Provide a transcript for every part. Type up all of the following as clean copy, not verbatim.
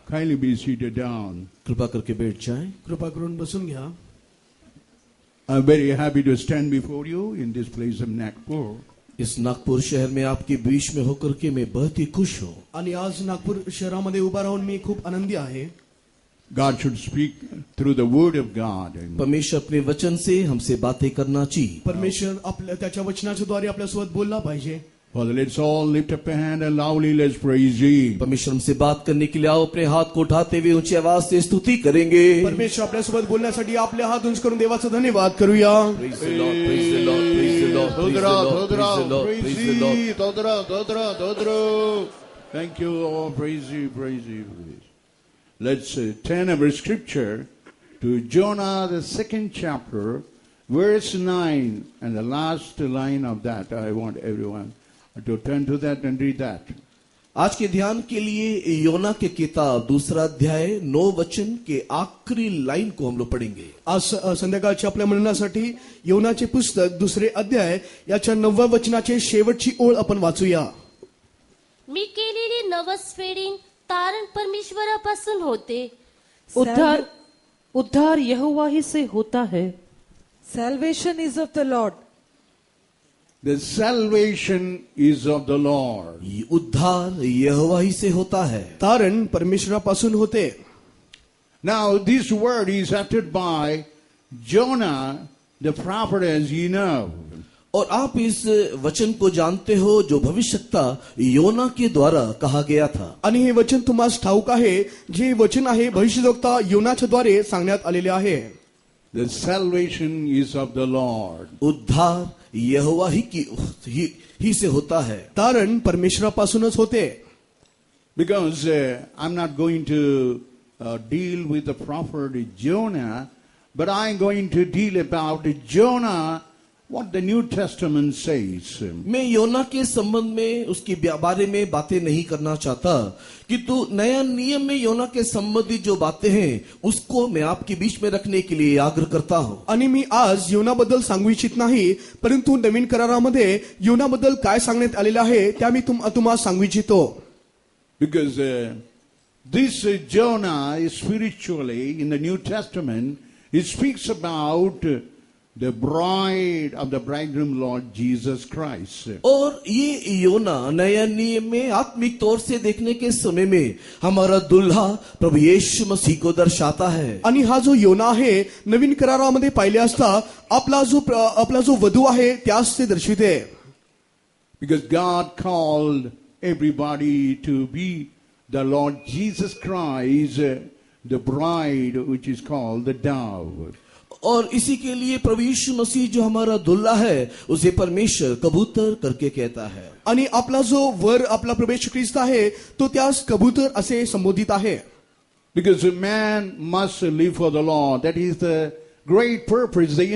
Kindly be seated down. कृपा करके बैठ जाएं. कृपा करून बसून घ्या. I'm very happy to stand before you in this place of Nagpur. इस नागपुर शहर में आपके बीच में होकर के मैं बहुत ही खुश हूँ. आणि आज नागपूर शहरामध्ये उभा राहून मी खूप आनंदी आहे. God should speak through the word of God. परमेश्वर अपने वचन से हमसे बातें करना चाहिए. परमेश्वर आपल्या त्याच्या वचनाच्या द्वारे आपल्या सोबत बोलला पाहिजे. Father, let's all lift up a hand and loudly let's praise Him. परमेश्वर हमसे बात करने के लिए आओ अपने हाथ को उठाते हुए ऊंची आवाज से स्तुति करेंगे. परमेश्वर आपल्या सोबत बोलण्यासाठी आपले हात उंच करून देवाचा धन्यवाद करूया. Praise the Lord, praise the Lord, praise the Lord, praise the Lord, praise the Lord, praise the Lord. Thank you, oh, praise you, praise you. Let's turn our scripture to Jonah, the 2nd chapter, verse 9, and the last line of that. I want everyone to turn to that and read that. आज के ध्यान के लिए योना के किताब 2 अध्याय 9 वचन के आखिरी लाइन को हम लोग पढ़ेंगे. आज संध्याकाळच्या आपल्या मननासाठी योनाचे पुस्तक 2 अध्याय याच्या 9व्या वचनाचे शेवटची ओळ आपण वाचूया. मी केलेली नवस फेडीन तारण परमेश्वरापासून होते. उद्धार यहोवा ही से होता है. Salvation is of the Lord. The salvation is of the Lord. ये उद्धार यहोवा ही से होता है. तारण परमेश्वरापासून होते. Now this word is uttered by Jonah, the prophet, as you know. और आप इस वचन को जानते हो जो भविष्यवक्ता योना के द्वारा कहा गया था. आणि हे वचन तुम्हाला ठाऊक आहे जे वचन आहे भविष्यवक्ता योनाच्या द्वारे सांगण्यात आलेले आहे. The salvation is of the Lord. उद्धार यहोवा ही से होता है. तारण परमेश्वरापासूनच होते. Because I'm not going to deal with the prophet Jonah, but I'm going to deal about Jonah, what the New Testament says. मैं योना के संबंध में उसके बारे में बातें नहीं करना चाहता, किंतु नया नियम में योना के संबंधित जो बातें हैं उसको मैं आपके बीच में रखने के लिए आग्रह करता हूं. आणि मी आज योनाबद्दल सांगू इच्छित नाही, परंतु नवीन करारामध्ये योनाबद्दल काय सांगण्यात आलेले आहे त्या मी तुम्हाला सांगू इच्छितो. Because this Jonah is spiritually in the New Testament, it speaks about the bride of the bridegroom Lord Jesus Christ. और ये योना नया नियम में आत्मिक तौर से देखने के समय में हमारा दुल्हा प्रभु यीशु मसीह को दर्शाता है. आणि हा जो योना आहे नवीन करारामध्ये पाहिले असता आपला जो वधू आहे त्यास ते दर्शविते. Because God called everybody to be the Lord Jesus Christ, the bride, which is called the dove. और इसी के लिए प्रभु यीशु मसीह जो हमारा दुल्हा है उसे परमेश्वर कबूतर करके कहता है. आणि आपला जो वर आपला प्रभू येशू ख्रिस्त आहे तो त्यास कबूतर असे संबोधित आहे. Because a man must live for the Lord. That is the great purpose, the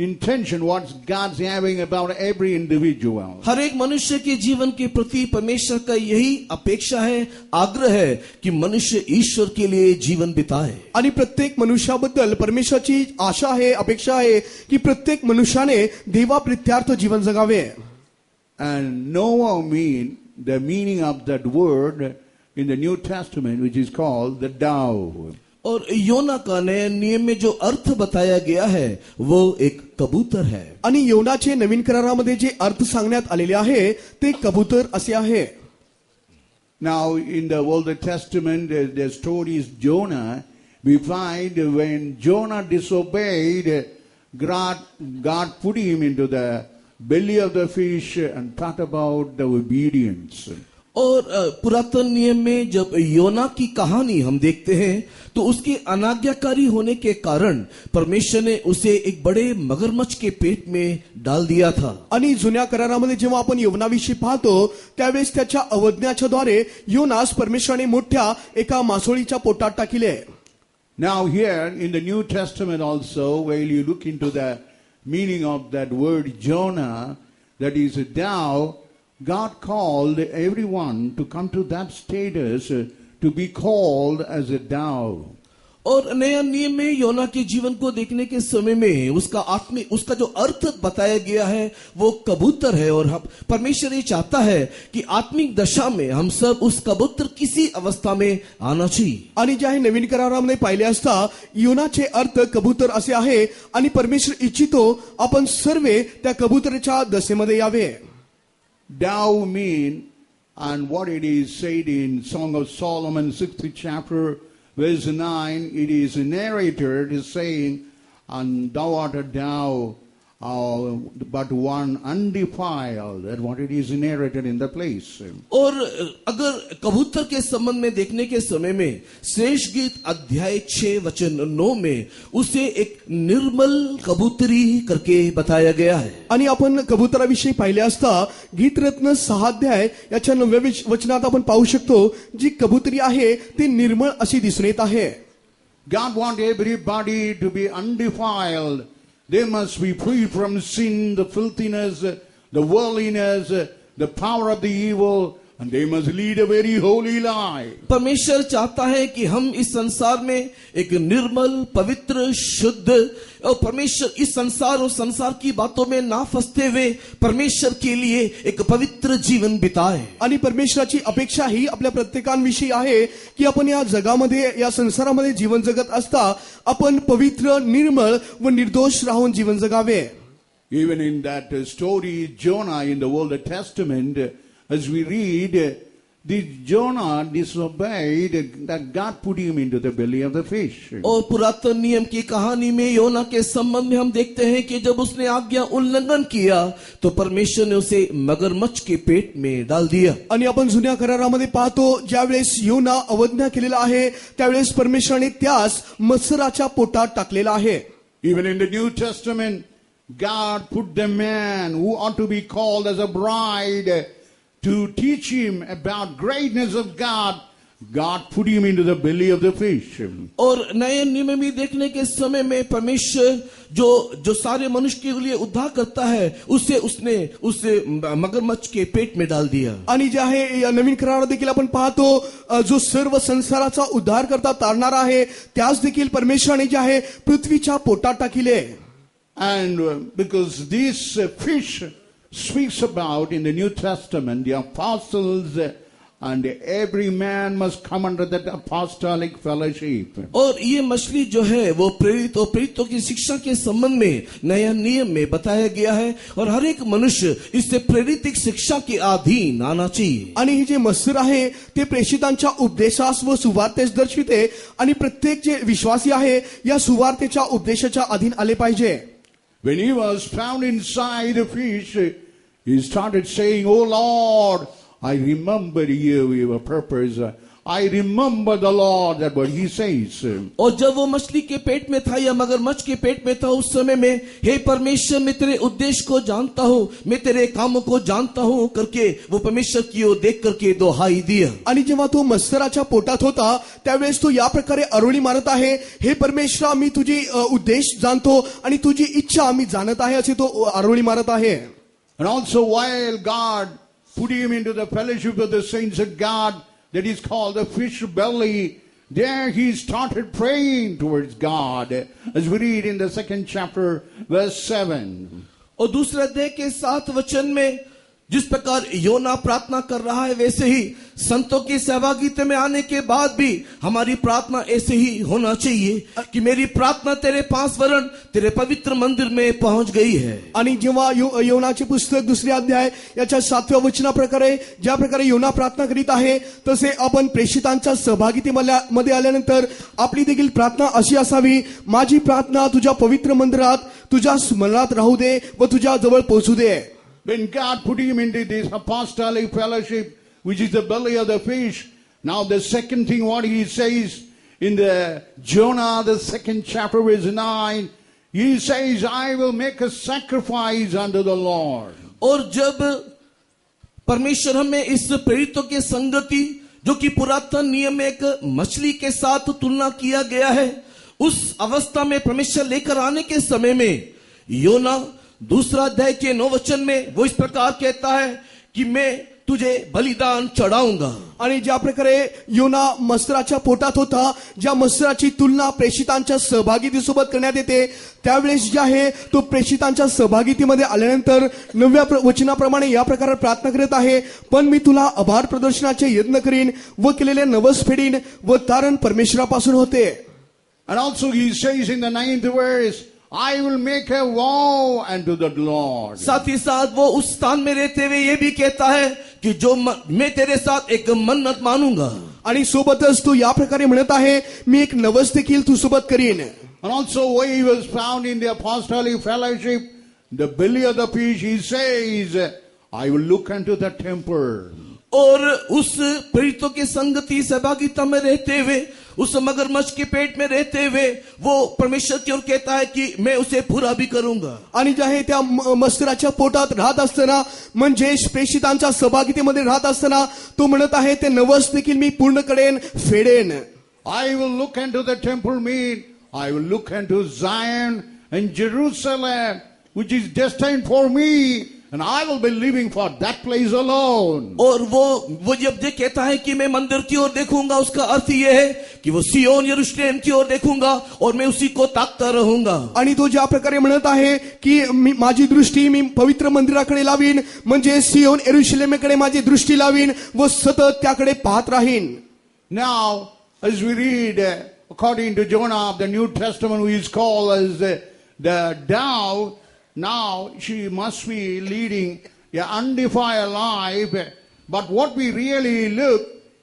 intention what God's having about every individual. हर एक मनुष्य के जीवन के प्रति परमेश्वर का यही अपेक्षा है, आग्रह है कि मनुष्य ईश्वर के लिए जीवन बिताए. आणि प्रत्येक मनुष्याबद्दल परमेश्वराची आशा आहे, अपेक्षा आहे की प्रत्येक मनुष्याने देवाप्रित्यार्थ जीवन जगावे. And Noah the meaning of that word in the New Testament, which is called the dove. और योना का नया नियम में जो अर्थ बताया गया है वो एक कबूतर है. आणि योनाचे नवीन करारामध्ये जे अर्थ सांगण्यात आलेले आहे ते कबूतर असे आहे. Now in the Old Testament, the stories Jonah, we find when Jonah disobeyed, God put him into the belly of the fish and taught about the obedience. और पुरातन नियम में जब योना की कहानी हम देखते हैं तो उसके अनाज्ञाकारी होने के कारण परमेश्वर ने उसे एक बड़े मगरमच्छ के पेट में डाल दिया था. आणि जुन्या करारामध्ये जेव्हा आपण योनाविषयी पाहतो त्यावेळेस त्याच्या अवज्ञाच्या द्वारे योनास परमेश्वराने मोठ्या एका मासोळीच्या पोटात टाकले. Now here in the New Testament also, while you look into the meaning of that word Jonah, that is a dove, God called everyone to come to that status to be called as a dove. और नया नियम में योना के जीवन को देखने के समय में उसका जो अर्थ बताया गया है वो कबूतर है। और परमेश्वर ये चाहता है कि आत्मिक दशा में हम सब उस कबूतर किसी अवस्था में आना चाहिए। आणि जे आहे नवीन करारामध्ये पाहिले असता योनाचे अर्थ कबूतर असे आहे आणि परमेश्वर इच्छितो आपण सर्वे त्या कबुतराच्या दशेमध्ये यावे। Dove mean, and what it is said in Song of Solomon 6th chapter verse 9, it is narrated as saying, and thou art a dove, but one undefiled. That's what it is narrated in the place. और अगर कबूतर के संबंध में देखने के समय में शेष गीत अध्याय 6 वचन 9 में उसे एक निर्मल कबूतरी करके बताया गया है। आणि आपण कबुतराविषयी पाहिले असता गीतरत्न 6 अध्याय याच्या 9व्या वचनात आपण पाहू शकतो जी कबुतरी आहे ती निर्मळ अशी दिसून येत आहे। God wants everybody to be undefiled. They must be free from sin, the filthiness, the worldliness, the power of the evil, and they must lead a very holy life. परमेश्वर चाहता है कि हम इस संसार में एक निर्मल, पवित्र, शुद्ध और परमेश्वर इस संसार और संसार की बातों में ना फंसते हुए परमेश्वर के लिए एक पवित्र जीवन बिताए। आणि परमेश्वराची अपेक्षा ही आपल्या प्रत्येकांविषयी आहे की आपण या जगामध्ये या संसारामध्ये जीवन जगत असता आपण पवित्र, निर्मळ व निर्दोष राहून जीवन जगावे। Even in that story, Jonah in the Old Testament, as we read, the Jonah disobeyed, that God put him into the belly of the fish. और पुरातन नियम की कहानी में योना के संबंध में हम देखते हैं कि जब उसने आज्ञा उल्लंघन किया तो परमेश्वर ने उसे मगरमच्छ के पेट में डाल दिया। आणि आपण जुन्या करारामध्ये पाहतो ज्यावेळेस योना अवज्ञा केलेला आहे त्यावेळेस परमेश्वराने त्यास मत्सराच्या पोटात टाकलेला आहे। Even in the New Testament, God put the man who ought to be called as a bride to teach him about greatness of God. God put him into the belly of the fish. और नए नियम में देखने के समय में परमेश्वर जो सारे मनुष्य के लिए उद्धार करता है उसे मगरमच्छ के पेट में डाल दिया। आणि जे आहे या नवीन करारात देखील आपण पाहतो जो सर्व संसाराचा उद्धार करता तारणारा आहे त्यास देखील परमेश्वराने जे आहे पृथ्वीच्या पोटात टाकिले। And because this fish speaks about in the New Testament, the apostles and every man must come under that apostolic fellowship. और ये मछली जो है वो प्रेरित और प्रेरितों की शिक्षा के संबंध में नया नियम में बताया गया है और हर एक मनुष्य इससे प्रेरित शिक्षा के अधीन आना चाहिए। आणि हे जे मत्सर आहे ते प्रेषितांच्या उपदेशास व सुवार्तेस दर्शविते आणि प्रत्येक जे विश्वासी आहे या सुवार्तेच्या उपदेशाच्या अधीन आले पाहिजे। When he was found inside the fish, he started saying, "Oh Lord, I remember you, your purpose. I remember the Lord." That's what he says. और जब वो मछली के पेट में था या मगरमच्छ के पेट में था उस समय में हे परमेश्वर मैं तेरे उद्देश्य को जानता हूँ, मैं तेरे कामों को जानता हूँ करके वो परमेश्वर की ओर देख करके दोहाई दिया। आणि जेव्हा तो मत्सराच्या पोटात होता त्यावेळेस तो या प्रकारे आरोळी मारत आहे, हे परमेश्वरा मी तुझी उद्देश जाणतो आणि तुझी इच्छा मी जाणत आहे असे तो आरोळी मारत आहे। And also while God put him into the fellowship of the saints of God, that is called the fish belly, there he started praying towards God, as we read in the 2nd chapter, verse 7. और दूसरे अध्याय के 7 वचन में जिस प्रकार योना प्रार्थना कर रहा है वैसे ही संतों की सहभागिता में आने के बाद भी हमारी प्रार्थना ऐसे ही होना चाहिए कि मेरी प्रार्थना तेरे पास वरण तेरे पवित्र मंदिर में पहुंच गई है। आणि जेव्हा योनाचे पुस्तक 2रे अध्याय याच्या 7व्या वचनाप्रकारे ज्या प्रकारे योना प्रार्थना करीत आहे तसे आपण प्रेषितांच्या सहभागितेमध्ये आल्यानंतर आपली देखील प्रार्थना अशी असावी, माझी प्रार्थना तुझ्या पवित्र मंदिरात तुझ्या स्मरणात राहू दे व तुझ्या जवळ पोहोचू दे। When God put him into this apostolic fellowship, which is the belly of the fish, now the second thing what he says in the Jonah, the 2nd chapter, verse 9, he says, "I will make a sacrifice unto the Lord." और जब परमेश्वर हमें इस प्रेरितों के संगति जो कि पुरातन नियम में एक मछली के साथ तुलना किया गया है उस अवस्था में परमेश्वर लेकर आने के समय में योना 2रा अध्याय के 9 वचन में वो इस प्रकार कहता है कि मैं तुझे बलिदान चढ़ाऊंगा। आणि ज्या प्रकारे योना मस्तराच्या पोटात होता, ज्या मस्तराची तुलना प्रेषितांच्या सहभागितीसोबत करण्यात येते, त्यावेळेस जे आहे तो प्रेषितांच्या सहभागितीमध्ये आल्यानंतर 9व्या वचनाप्रमाणे या प्रकारे प्रार्थना करत आहे, पण मी तुला आभार प्रदर्शनाचे यत्न करीन व केलेले नवस फेडीन व तारण परमेश्वरापासून होते. And also he says in the 9th verse, I will make a vow unto the Lord. साथ ही साथ वो उस स्थान में रहते हुए ये भी कहता है कि जो मैं तेरे साथ एक मन्नत मानूंगा. आणि सोबतच तो या प्रकारे म्हणत आहे, मी एक नवस देखील तू सोबत करीन. And also when he was found in the apostolic fellowship, the belly of the fish, he says, I will look unto the temple. और उस प्रेरितों की संगति सहभागिता में रहते हुए, उस मगरमच्छ के पेट में रहते हुए वो परमेश्वर की ओर कहता है कि मैं उसे पूरा भी करूंगा. आणि जे आहे त्या मस्तराच्या पोटात राहत असताना, म्हणजे प्रेषितांच्या सहभागितीमध्ये राहत असताना तो म्हणत आहे, ते नवस देखील मी पूर्ण करेन, फेडेन. I will look unto the temple mean, I will look unto Zion and Jerusalem, which is destined for me, and I will be living for that place alone. और वो जब ये कहता है कि मैं मंदिर की ओर देखूंगा, उसका अर्थ ये है कि वो सियोन यरूशलेम की ओर देखूंगा और मैं उसी को ताकता रहूंगा. आणि तो ज्या प्रकारे म्हणत आहे की माझी दृष्टी मी पवित्र मंदिराकडे लावीन, म्हणजे सियोन यरूशलेमेकडे माझी दृष्टी लावीन व सतत त्याकडे पाहत राहीन. Now, as we read, according to Jonah of the New Testament, who is called as the dove, now she must be leading an undefiled life. But what we really look,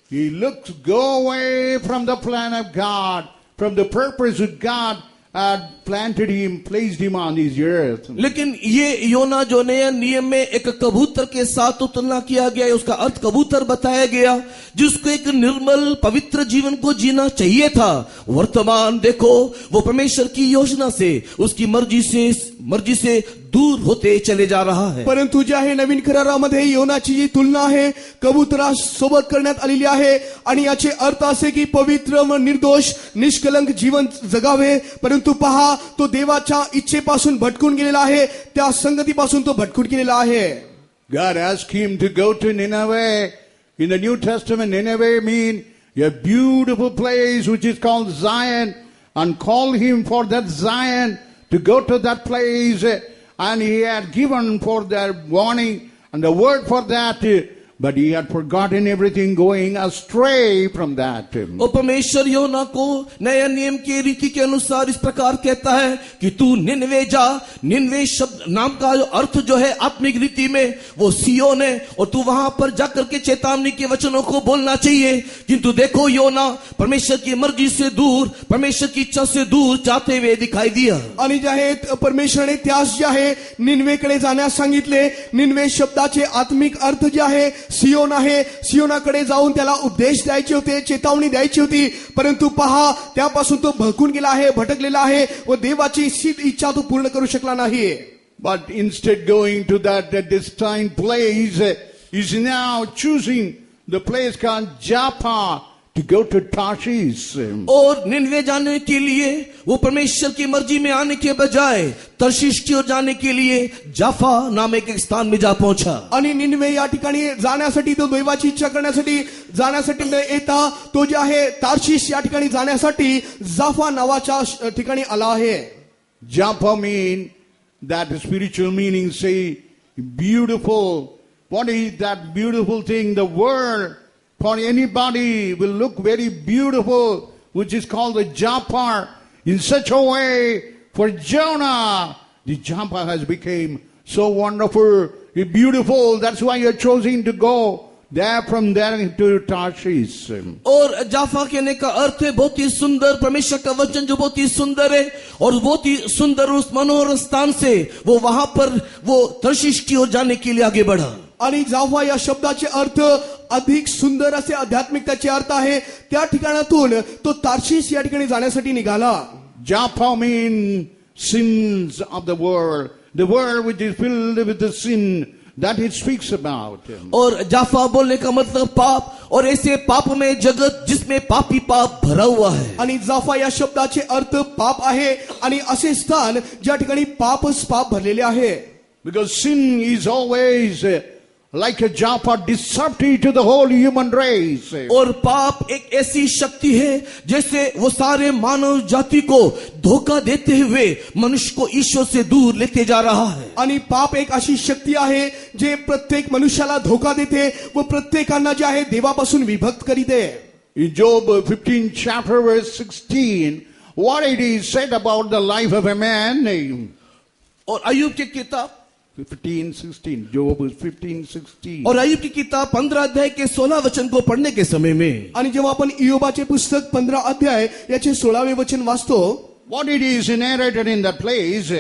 he looks go away from the plan of God, from the purpose that God had planted him, placed him on this earth. लेकिन ये योना जो नया नियम में एक कबूतर के साथ तो तुलना किया गया है, उसका अर्थ कबूतर बताया गया, जिसको एक निर्मल पवित्र जीवन को जीना चाहिए था, वर्तमान देखो वो परमेश्वर की योजना से, उसकी मर्जी से दूर होते चले जा रहा है. परंतु जे आहे नवीन करारामध्ये योनाची जी तुलना आहे कबुतरा सोबत करण्यात आलेली आहे, आणि याचे अर्थ असे की पवित्र व निर्दोष निष्कलंक जीवन जगावे, परंतु पहा तो देवाच्या इच्छेपासून भटकून गेलेला आहे, त्या संगतीपासून तो भटकून गेलेला आहे. God asked him to go to Nineveh. In the New Testament, Nineveh means a beautiful place which is called Zion, and called him for that Zion to go to that place. And he had given for their warning and the word for that, but he had forgotten everything, going astray from that. और परमेश्वर योना को नया नियम के रीति के अनुसार इस प्रकार कहता है कि तू निनवे जा. निनवे शब्द नाम का जो अर्थ जो है आत्मिक रीति में वो सियोन है, और तू वहां पर जाकर के चेतावनी के वचनों को बोलना चाहिए. किंतु देखो योना परमेश्वर की मर्जी से दूर, परमेश्वर की इच्छा से दूर जाते हुए दिखाई दिया. आणि जे आहे परमेश्वराने त्यास जे आहे निनवेकडे जाण्यास सांगितले. निनवे शब्दाचे आत्मिक अर्थ जे आहे सियोन आहे. सियोनाकडे जाऊन त्याला उपदेश द्यायचे होते, चेतावणी द्यायची होती, परंतु पहा त्यापासून तो भटकून गेला आहे, भटकलेला आहे व देवाची इच्छा तो पूर्ण करू शकला नाही. But instead going to that destined place, is now choosing the place called Joppa to go to Tarshish. और निनवे जाने के लिए वो परमेश्वर की मर्जी में आने के बजाय तर्शीश की ओर जाने के लिए जाफा नामक एक स्थान में जा पहुंचा. आणि निनवे या ठिकाणी जाण्यासाठी, तो देवाची इच्छा करण्यासाठी जाण्यासाठी न येता तो जे आहे तार्शिश या ठिकाणी जाण्यासाठी जाफा नावाच्या ठिकाणी आला आहे. Joppa mean that spiritual meaning, say beautiful. What is that beautiful thing? The world for anybody will look very beautiful, which is called the Joppa. In such a way, for Jonah, the Joppa has become so wonderful, beautiful. That's why you're choosing to go there from there to Tarshish. और जाफा कहने का अर्थ है बहुत ही सुंदर, परमेश्वर का वचन जो बहुत ही सुंदर है, और बहुत ही सुंदर उस मनोहर स्थान से वो वहां पर वो तर्शीश की ओर जाने के लिए आगे बढ़ा. आणि जाफा या शब्दाचे अर्थ अधिक सुंदर असे आध्यात्मिकतेचे अर्थ आहे. त्या ठिकाणातून तो तार्शिश या ठिकाणी जाण्यासाठी निघाला. Joppa means sins of the world which is filled with the sin that it speaks about. और जाफा बोलने का मतलब पाप, और ऐसे पाप में जगत जिसमें पापी पाप भरा हुआ है. आणि जाफा या शब्दाचे अर्थ पाप आहे, आणि असे स्थान ज्या ठिकाणी पापच पाप भरलेले आहे. Because sin is always like a Joppa, deceptive to the whole human race. और पाप एक ऐसी शक्ति है जैसे वो सारे मानव जाति को धोखा देते हुए मनुष्य को ईश्वर से दूर लेते जा रहा है. आणि पाप एक अशी शक्ती आहे जे प्रत्येक मनुष्याला धोका देते व प्रत्येकांना जे आहे देवापासून विभक्त करीते. In Job 15 chapter verse 16, what it is said about the life of a man. और अय्यूब की किताब 15:16, Job 15:16. और अय्यूब की किताब 15 अध्याय के 16 वचन को पढ़ने के समय में आणि जेव्हा आपण इयोबाचे पुस्तक 15 अध्याय याचे 16वे वचन वाचतो, What it is narrated in that place,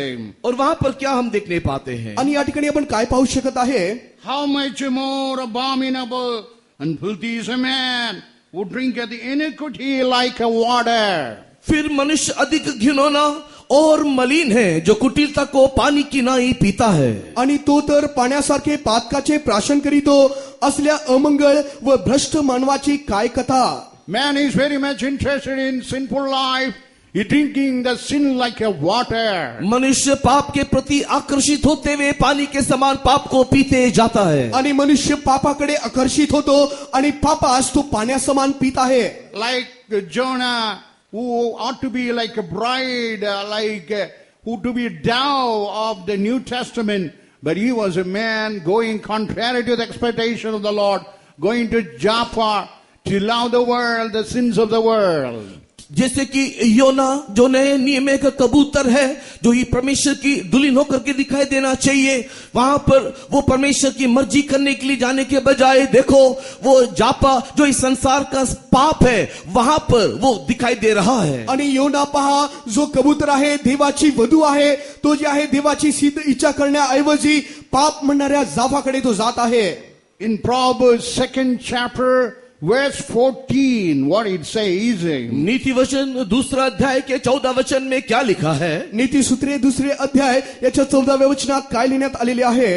और वहां पर क्या हम देखने पाते हैं. आणि या ठिकाणी आपण काय पाहू शकत आहे, how much more abominable and filthy is a man who drinketh the iniquity like a water. फिर मनुष्य अधिक घिनौना और मलिन है जो कुटिलता को पानी की नाई पीता है. आणि तो तर पाण्यासारखे पातकाचे प्राशन करीतो असल्या अमंगळ व भ्रष्ट मानवाची काय कथा. Man is very much interested in sinful life. He drinking the sin like a water. मनुष्य पाप के प्रति आकर्षित होते हुए पानी के समान पाप को पीते जाता है. आणि मनुष्य पापाकडे आकर्षित होतो आणि पापास तो पाण्यासमान पित आहे. Like Jonah, who ought to be like a bride, who to be dove of the New Testament, but he was a man going contrary to the expectation of the Lord, going to Joppa to love the world, the sins of the world. जैसे कि योना जो नए नियम में का कबूतर है, जो ही परमेश्वर की दुल्हन होकर के दिखाई देना चाहिए, वहां पर वो परमेश्वर की मर्जी करने के लिए जाने के बजाय देखो वो जापा जो इस संसार का पाप है वहां पर वो दिखाई दे रहा है. आणि योना पहा, जो कबूतर आहे, देवाची वधू आहे, तो जे आहे देवाची सिद्ध इच्छा करण्याऐवजी पाप म्हणणाऱ्या जाफाकडे तो जात आहे. In Proverbs 2nd chapter verse 14, what it says, नीति वचन 2 अध्याय के 14 वचन में क्या लिखा है. नीती सूत्रे 2 अध्याय याच्या 14व्या वचनात काय लिहिण्यात आलेले आहे,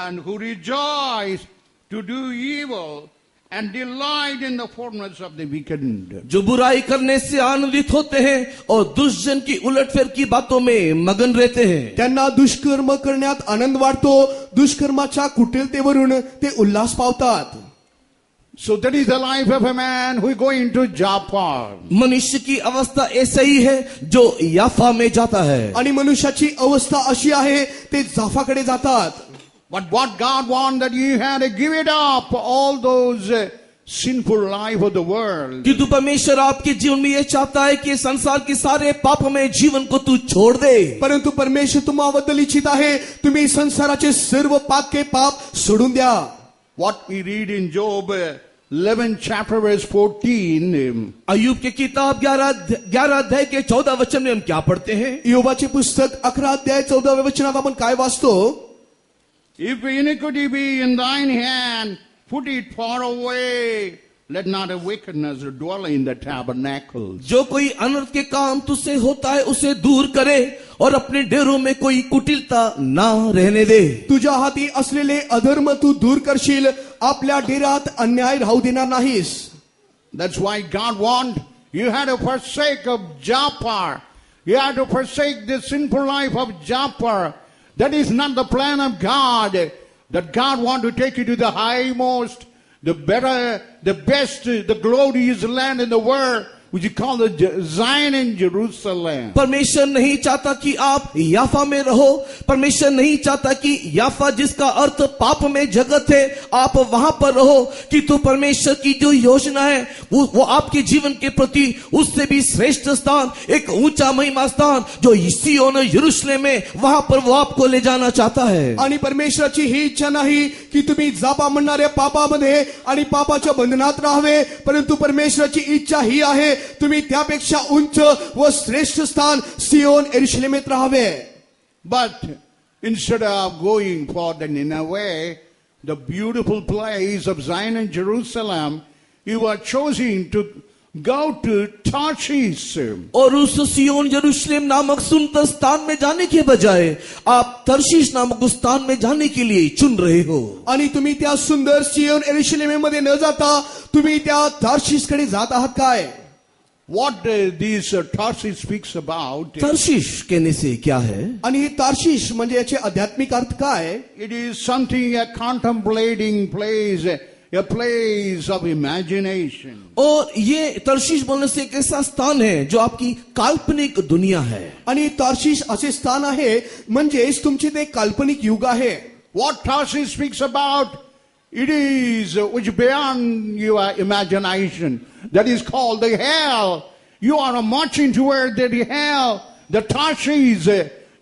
and who rejoice to do evil and delight in the formulas of the wicked. जो बुराई करने से आनंदित होते हैं और दुष्टजन की उलटफेर की बातों में मगन रहते हैं. त्यांना दुष्कर्म करण्यात आनंद वाटतो, दुष्कर्माच्या कुटिलतेवरून ते उल्हास पावतात. So that is the life of a man who is going to Joppa. मनुष्य की अवस्था ऐसा ही है जो याफा में जाता है. आणि मनुष्याची अवस्था अशी आहे ते जाफाकडे जातात. But what God wants that you had to give it up, all those sinful life of the world. किंतु परमेश्वर आपके जीवन में यह चाहता है कि संसार के सारे पाप में जीवन को तू छोड़ दे. परंतु परमेश्वर तुम्हाबद्दल इच्छित आहे तुम्ही संसाराचे सर्व पाप सोडून द्या. What we read in Job 11 chapter verse 14. अय्यूब की किताब 11 अध्याय के 14 वचन में हम क्या पढ़ते हैं. योबाचे पुस्तक 11 अध्याय 14व्या वचनात आपण काय वाचतो, if iniquity be in thine hand, put it far away. Let not a wickedness dwell in the tabernacle. जो कोई अनर्थ के काम तुझसे होता है उसे दूर करे और अपने डेरों में कोई कुटिलता ना रहने दे. तुझ्या हाती असलेले अधर्म तू दूर करशील, आपल्या डेऱ्यात अन्याय राहू देणार नाहीस. That's why God wants you had to forsake of Joppa. You had to forsake the sinful life of Joppa. That is not the plan of God. That God wants to take you to the highmost, the better, the best, the glorious land in the world, which you call the Zion in Jerusalem. परमेश्वर नहीं चाहता कि आप याफा में रहो. परमेश्वर नहीं चाहता कि याफा जिसका अर्थ पाप में जगत है आप वहां पर रहो. कि तो परमेश्वर की जो योजना है वो आपके जीवन के प्रति उससे भी श्रेष्ठ स्थान, एक ऊंचा महिमा स्थान जो सियोन यरूशलेम में वहां पर वो आपको ले जाना चाहता है. आणि परमेश्वराची ही इच्छा नाही की तुम्ही जापा म्हणणाऱ्या पापामध्ये आणि पापाच्या बंधनात राहावे, परंतु परमेश्वराची इच्छा ही आहे तुम्ही त्यापेक्षा उंच व श्रेष्ठ स्थान सियोन यरूशलेमेत राहावे. But instead of going for the Nineveh, the beautiful place of Zion and Jerusalem, you are choosing to go to Tarshish. और उस सियोन यरूशलेम नामक सुंदर स्थान में जाने के बजाय आप तर्शीश नामक उस स्थान में जाने के लिए चुन रहे हो. आणि तुम्ही त्या सुंदर सियोन यरूशलेममध्ये न जाता तुम्ही त्या तार्शीशकडे जात आहात काय. What this Tarsus speaks about, Tarshish कहने से क्या है? आणि हे तार्शिश म्हणजे याचे आध्यात्मिक अर्थ काय? it is something, a contemplating place, a place of imagination. और ये तर्शीश बोलने से एक ऐसा स्थान है जो आपकी काल्पनिक दुनिया है. आणि तार्शिश असे स्थान आहे म्हणजेच तुमचे ते काल्पनिक युग आहे. What Tarsus speaks about, it is which beyond your imagination. That is called the hell. You are marching toward the hell. The Tarsus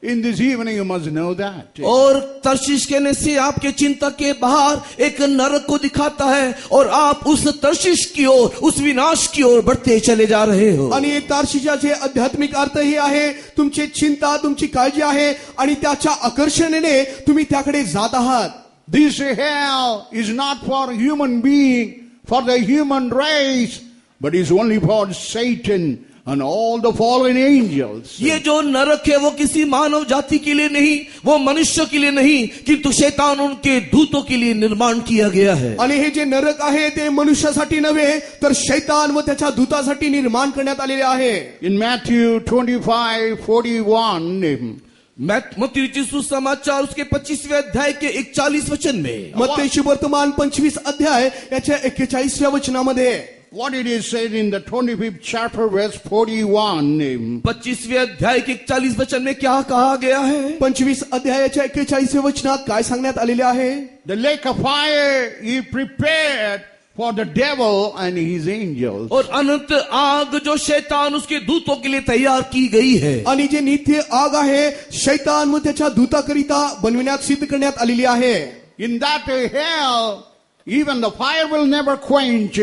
in this evening, you must know that. और तर्शीश कहने से आपके चिंता के बाहर एक नरक को दिखाता है और आप उस तर्शीश की ओर, उस विनाश की ओर बढ़ते चले जा रहे हो. आणि तार्शिशाचे आध्यात्मिक अर्थ हे आहे तुमची चिंता, तुमची काळजी आहे आणि त्याच्या आकर्षणेने तुम्ही त्याकडे जात आहात. This hell is not for human being, for the human race, but is only for Satan and all the fallen angels. ये जो नरक है वो किसी मानव जाति के लिए नहीं, वो मनुष्य के लिए नहीं, किंतु शैतान उनके दूतों के लिए निर्माण किया गया है. आणि हे जे नरक आहे ते मनुष्यासाठी नव्हे तर शैतान व त्याच्या दूतासाठी निर्माण करण्यात आलेले आहे. In Matthew 25:41, मत्ती सुसमाचार उसके 25वें अध्याय के 41 वचन में, मत्तेची वर्तमान 25 अध्याय याच्या 41व्या वचनामध्ये what it is said in the 25th chapter, verse 41. 25वें अध्याय के 41 वचन में क्या कहा गया है? 25 अध्यायाच्या 41व्या वचनात काय सांगण्यात आलेले आहे? The lake of fire he prepared for the devil and his angels. और अनंत आग जो शैतान उसके दूतों के लिए तैयार की गई है. आणि जे नित्य आग आहे शैतान व त्याच्या दूताकरिता बनविण्यात सिद्ध करण्यात आलेली आहे. In that hell, even the fire will never quench.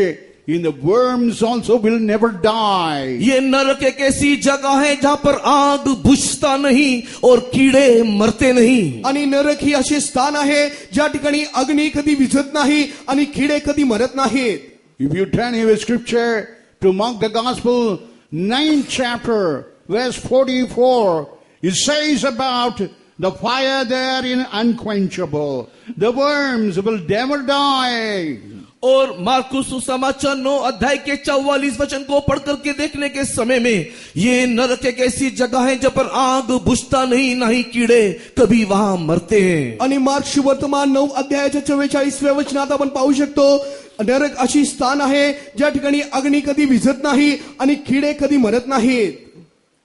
In the worms also will never die. ये नरक एक ऐसी जगह है जहां पर आग बुझता नहीं और कीड़े मरते नहीं. आणि नरक ही असे स्थान आहे ज्या ठिकाणी अग्नी कधी विझत नाही आणि किडे कधी मरत नाहीत. If you turn your scripture to Mark the Gospel, 9th chapter, verse 44, it says about the fire there in unquenchable. The worms will never die. और मार्कुस सुसमाचार 9 अध्याय के 44 वचन को पढ़ करके देखने के समय में ये नरक एक ऐसी जगह है जहाँ पर आग बुझता नहीं, ना ही कीड़े कभी वहां मरते हैं. आणि मार्क्स वर्तमान 9 अध्यायाच्या 44व्या वचनात आपण पाहू शकतो नरक अशी स्थान आहे ज्या ठिकाणी अग्नी कधी विझत नाही आणि किडे कधी मरत नाहीत.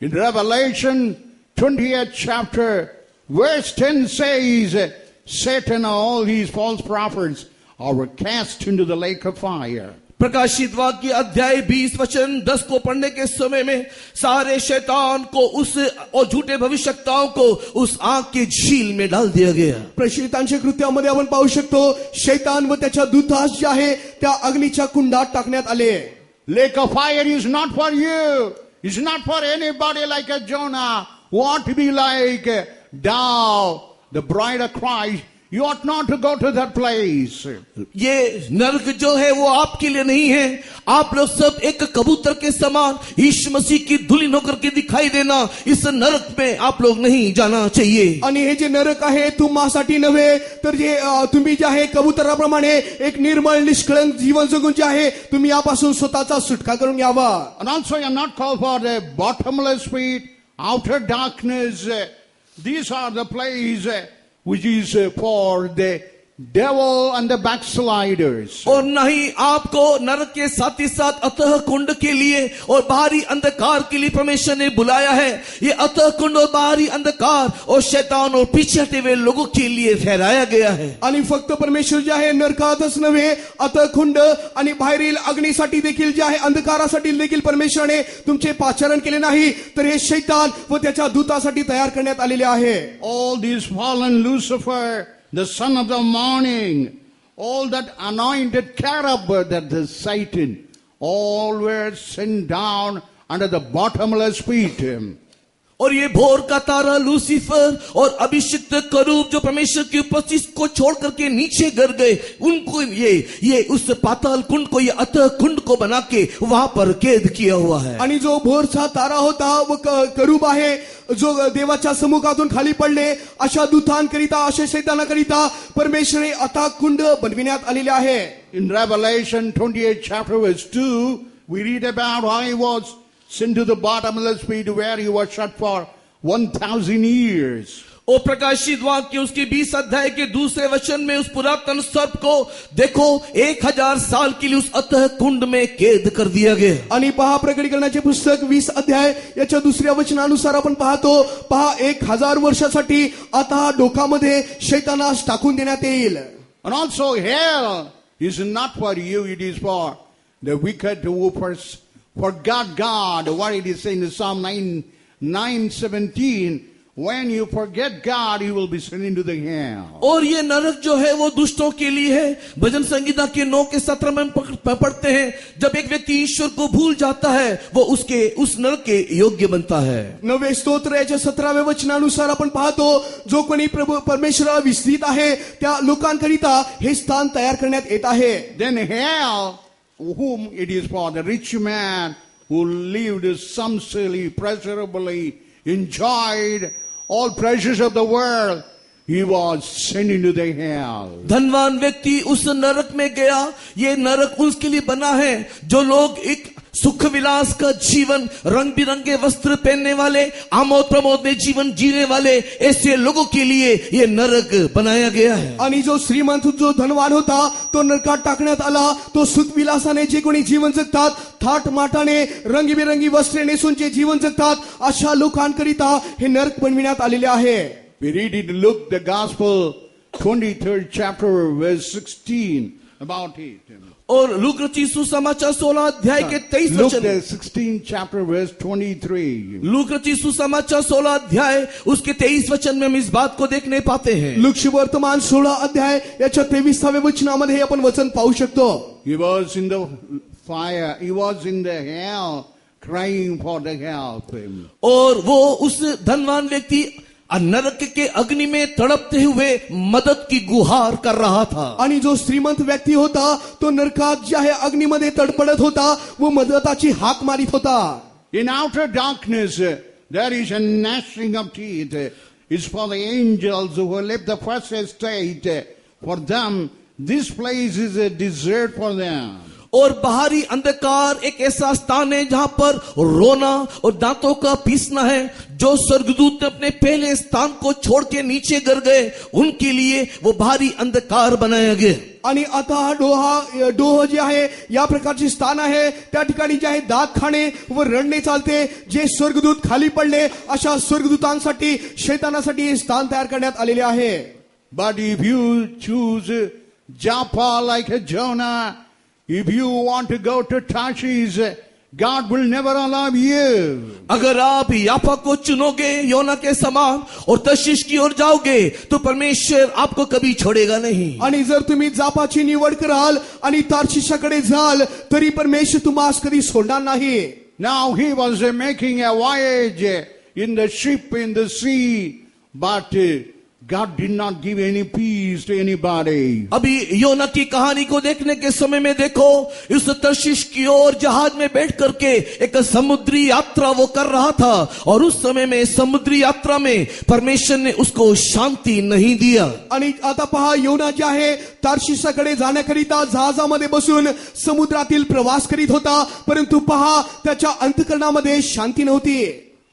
In Revelation 20th chapter, verse 10 says, Satan and all his false prophets are cast into the lake of fire. प्रकाशित वाक्य अध्याय 20 वचन 10 को पढ़ने के समय में सारे शैतान को उस और झूठे भविष्यवक्ताओं को उस आग के झील में डाल दिया गया. प्रेषितांच्या कृत्यामध्ये आपण पाहू शकतो शैतान व त्याच्या दूतास जे आहे त्या अग्नीच्या कुंडात टाकण्यात आले. Lake of fire is not for you. It's not for anybody like a Jonah who ought to be like Thou, the bride of Christ. You ought not to go to that place. ये नरक जो है वो आपके लिए नहीं है. आप लोग सब एक कबूतर के समान यीशु मसीह की दुल्हन होकर के दिखाई देना, इस नरक में आप लोग नहीं जाना चाहिए. आणि हे जे नरक आहे तुम्हासाठी नव्हे तर जे तुम्ही जे आहे कबुतराप्रमाणे एक निर्मळ निष्कळंक जीवन जगून जे आहे तुम्ही यापासून स्वतःचा सुटका करून घ्यावा. And also you're not called for the bottomless pit, outer darkness. These are the places which is for the devil and the backsliders. और नहीं आपको नरक के साथ ही साथ अतः कुंड के लिए और बाहरी अंधकार के लिए परमेश्वर ने बुलाया है. ये अतः कुंड और बाहरी अंधकार और शैतान और पीछे हटे हुए लोगों के लिए ठहराया गया है. आणि फक्त परमेश्वर जे आहे नरकातच नव्हे अतः कुंड आणि बाहेरील अग्नीसाठी देखील जे आहे अंधकारासाठी देखील परमेश्वराने तुमचे पाचारण केले नाही तर हे शैतान व त्याच्या दूतासाठी तयार करण्यात आलेले आहे. All these fallen Lucifer, the son of the morning, all that anointed cherub, that the Satan, all were sent down under the bottomless pit. और ये भोर का तारा लूसीफर और अभिषिक्त करूब जो परमेश्वर की उपस्थिति को छोड़ करके नीचे गिर गए, उनको ये उस पाताल कुंड को, ये अतः कुंड को बना के वहां पर कैद किया हुआ है. आणि जो भोरचा तारा होता व करूब आहे जो देवाच्या समुखातून खाली पडले अशा दूतांकरिता अशा शैतानाकरिता परमेश्वराने अथाह कुंड बनविण्यात आलेले आहे. In Revelation 28 chapter verse 2, we read about how he was sent to the bottomless pit where he was shut for 1,000 years. ओ प्रकाशित वाक्य उसके 20 अध्याय के दूसरे वचन में उस पुरातन सर्प को देखो 1000 साल के लिए उस अतः कुंड में कैद कर दिया गया। आणि पहा प्रकटीकरणाचे पुस्तक 20 अध्याय याच्या दुसऱ्या वचनानुसार आपण पाहतो, पहा 1000 वर्षासाठी आता डोकामध्ये शैतानास टाकून देण्यात येईल। And also hell is not for you, it is for the wicked who forgot God. What it is saying in Psalm 9:17, when you forget God, you will be sent into the hell. और ये नरक जो है वो दुष्टों के लिए है। भजन संगीता के 9 के 17 में पढ़ते हैं, जब एक व्यक्ति ईश्वर को भूल जाता है वो उस नरक के योग्य बनता है। नवे स्तोत्र याच्या 17व्या वचनानुसार आपण पाहतो, जो कोणी प्रभू परमेश्वराला विसरित आहे त्या लोकांकरिता हे स्थान तयार करण्यात येत आहे। Then hell, whom it is for the rich man who lived sumptuously, pleasurably, enjoyed all pleasures of the world, he was sent into the hell. धनवान व्यक्ति उस नरक में गया। ये नरक उसके लिए बना है जो लोग एक सुख विलास का जीवन, रंग बिरंगे वस्त्र पहनने वाले, आमोद प्रमोद में जीवन जीने वाले ऐसे लोगों के लिए ये नरक बनाया गया है। आणि जो श्रीमंत, जो धनवान होता तो नरकात टाकण्यात आला। तो सुख विलासाने जे कोणी जीवन जगतात, थाट माटाने रंगीबेरंगी वस्त्रे नेसून जे जीवन जगतात, अशा लोकांकरिता हे नरक बनविण्यात आलेले आहे। We read in Luke, the Gospel, 23rd chapter, verse 16, about it. और लूक रचित सुसमाचार 16 अध्याय के 23 Luke, वचन। the 16th chapter, verse 23. Look रचित सुसमाचार 16 अध्याय उसके 23 वचन में हम इस बात को देखने पाते हैं। लूक वर्तमान 16 अध्याय याच्या 23व्या वचनामध्ये आपण वचन पाहू शकतो। He was in the fire, he was in the hell, crying for the help. और वो उस धनवान व्यक्ति नरक के अग्नि में तड़पते हुए मदद की गुहार कर रहा था। आणि जो श्रीमंत व्यक्ती होता तो नरकात जे आहे अग्नीमध्ये तडपडत होता, वो मदताची हाक मारित होता। In outer darkness, there is a gnashing of teeth. It's for the angels who left the first estate. For them, this place is a desert for them. और बाहरी अंधकार एक ऐसा स्थान है जहां पर रोना और दांतों का पीसना है। जो स्वर्गदूत ने अपने पहले स्थान को छोड़ के नीचे गिर गए, उनके लिए वो बाहरी अंधकार बनाया गया। आणि आता डोह जे आहे या प्रकारचे स्थान आहे, त्या ठिकाणी जे आहे दात खाणे व रडणे चालते। जे स्वर्गदूत खाली पडले, अशा स्वर्गदूतांसाठी, शैतानासाठी हे स्थान तयार करण्यात आलेले आहे। But if you choose Joppa like a Jonah, if you want to go to Tarshish, God will never allow you. अगर आप याफा को चुनोगे योना के समान और तर्शीश की ओर जाओगे तो परमेश्वर आपको कभी छोड़ेगा नहीं। आणि जर तुम्ही जापाची निवड कराल आणि तार्शिशाकडे जाल तरी परमेश्वर तुम्हास कधी सोडणार नाही। Now he was making a voyage in the ship in the sea, but God did not give any peace to anybody. अभी योना की कहानी को देखने के समय में देखो, इस तर्शीश की ओर जहाज में बैठ करके एक समुद्री यात्रा वो कर रहा था, और उस समय में समुद्री यात्रा में परमेश्वर ने उसको शांति नहीं दिया। आणि आता पहा, योना जे आहे तार्शिशाकडे जाण्याकरिता जहाजामध्ये बसून समुद्रातील प्रवास करीत होता, परंतु पहा त्याच्या अंतःकरणामध्ये शांती नव्हती।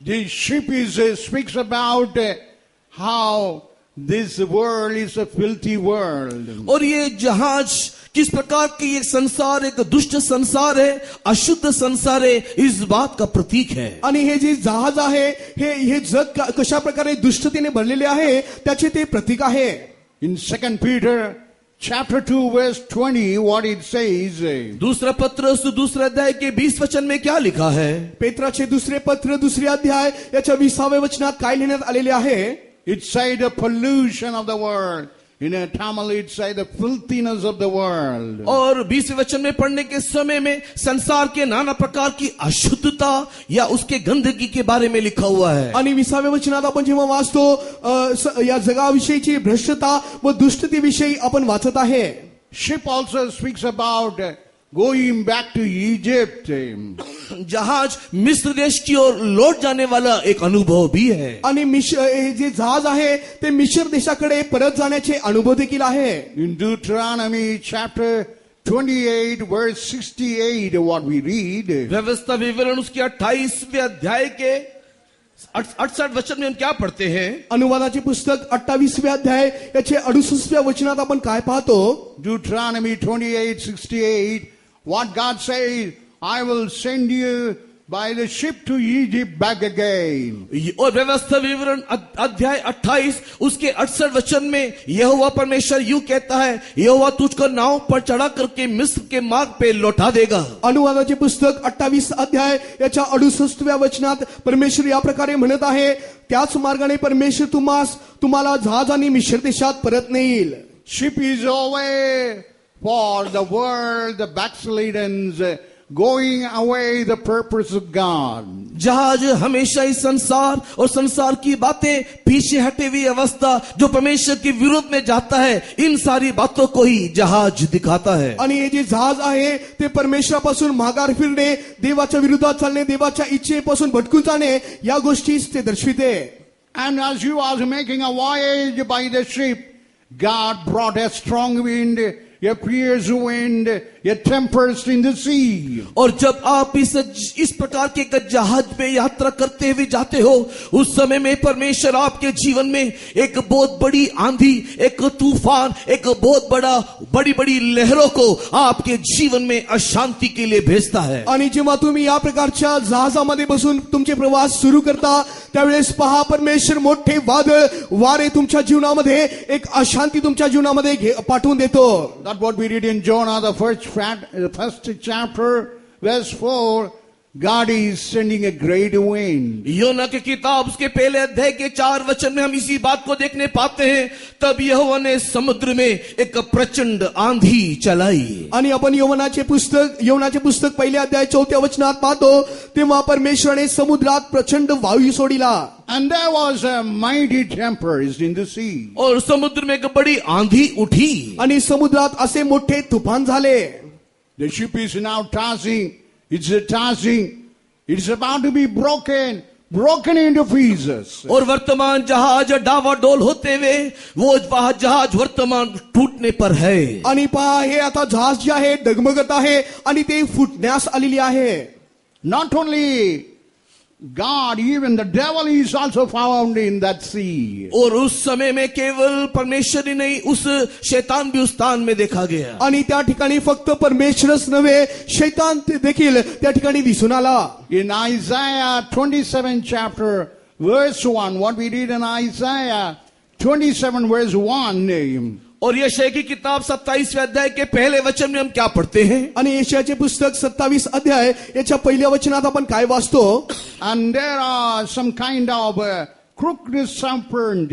The ship speaks about how this world is a filthy world. और ये जहाज किस प्रकार की एक संसार, एक दुष्ट संसार है, अशुद्ध संसार है, इस बात का प्रतीक है। आणि हे जे जहाज आहे हे जग कशा प्रकारे दुष्टतेने भरलेले आहे त्याचे ते प्रतीक आहे। In 2 Peter chapter 2 verse 20, what it says, दूसरा पत्र दूसरे अध्याय के 20 वचन में क्या लिखा है? पेत्राचे दुसरे पत्र दुसरे अध्याय याच्या 20व्या वचनात काय लिहिण्यात आलेले आहे? it said the pollution of the world. In a Tamil it said the filthiness of the world. और 20वें वचन में पढ़ने के समय में संसार के नाना प्रकार की अशुद्धता या उसके गंदगी के बारे में लिखा हुआ है। आणि 20व्या वचनात आपण जेव्हा वाचतो या जगाविषयीची भ्रष्टता व दुष्टतेविषयी आपण वाचत आहे। Ship also speaks about going back to Egypt. जहाज मिस्र देश की ओर लौट जाने वाला एक अनुभव भी है। आणि जे जहाज आहे ते मिस्र देशाकडे परत जाण्याचे अनुभव देखील आहे। In Deuteronomy chapter 28 verse 68 what we read. व्यवस्था विवरण उसके 28वें अध्याय के 68 वचन में हम क्या पढ़ते हैं? अनुवादाचे पुस्तक 28 अध्याय याचे 68 वचनात आपण काय पाहतो? Deuteronomy 28:68, what God says, I will send you by the ship to Egypt back again. और व्यवस्था विवरण अध्याय 28 उसके 68 वचन में यहोवा परमेश्वर यूं कहता है, यहोवा तुझको नाव पर चढ़ा करके मिस्र के मार्ग पे लौटा देगा. अनुवादाचे पुस्तक 28 अध्याय याच्या 68व्या वचनात परमेश्वर या प्रकारे म्हणत आहे, त्याच मार्गाने परमेश्वर तुम्हाला जहाजाने मिश्र देशात परत नेईल. Ship is away for the world, the backslidens, going away the purpose of God. जहाज हमेशा इस संसार और संसार की बातें, पीछे हटे हुई अवस्था जो परमेश्वर के विरोध में जाता है, इन सारी बातों को ही जहाज दिखाता है. आणि हे जे जहाज आहे ते परमेश्वरापासून माघार फिरणे, देवाच्या विरोधात चालणे, देवाच्या इच्छेपासून भटकून जाणे या गोष्टीच ते दर्शविते. And as you are making a voyage by the ship, God brought a strong wind, a fierce wind, a tempest in the sea. और जब आप इस प्रकार के एक जहाज में यात्रा करते हुए जाते हो, उस समय में परमेश्वर आपके जीवन में एक बहुत बड़ी आंधी, एक तूफान, एक बहुत बड़ी बड़ी लहरों को आपके जीवन में अशांति के लिए भेजता है. आणि जेव्हा तुम्ही या प्रकारच्या जहाजामध्ये बसून तुमचे प्रवास सुरू करता, त्यावेळेस पहा परमेश्वर मोठे वादळ, वारे तुमच्या जीवनामध्ये एक अशांती तुमच्या जीवनामध्ये पाठवून देतो. That's what we read in Jonah, the first chapter, verse 4. God is sending a great wind. योना की किताब उसके पहले अध्याय के 4 वचन में हम इसी बात को देखने पाते हैं. तब यहोवा ने समुद्र में एक प्रचंड आंधी चलाई. आणि आपण योनाचे पुस्तक पहिल्या अध्याय 4 वचनात पाहतो, तेव्हा परमेश्वराने समुद्रात प्रचंड वायू सोडिला. And there was a mighty tempest in the sea. और समुद्र में एक बड़ी आंधी उठी. आणि समुद्रात असे मोठे तुफान झाले. The ship is now tossing. It's tossing. It's about to be broken into pieces. और वर्तमान जहाज डावाडोल होते हुए वो जहाज वर्तमान टूटने पर है. आणि पहा हे आता जहाज जे आहे डगमगत आहे आणि ते फुटण्यास आलेली आहे. Not only God, even the devil is also found in that sea. और उस समय में केवल परमेश्वर ही नहीं, उस शैतान भी उस स्थान में देखा गया. आणि त्या ठिकाणी फक्त परमेश्वरच नव्हे, शैतान देखील त्या ठिकाणी दिसून आला. In Isaiah 27 chapter verse 1, what we read in Isaiah 27 verse 1, और यशायाह की किताब 27वें अध्याय के पहले वचन में हम क्या पढ़ते हैं? आणि यशायाचे पुस्तक 27 अध्याय याच्या पहिल्या वचनात आपण काय वाचतो? And there are some kind of crooked serpent,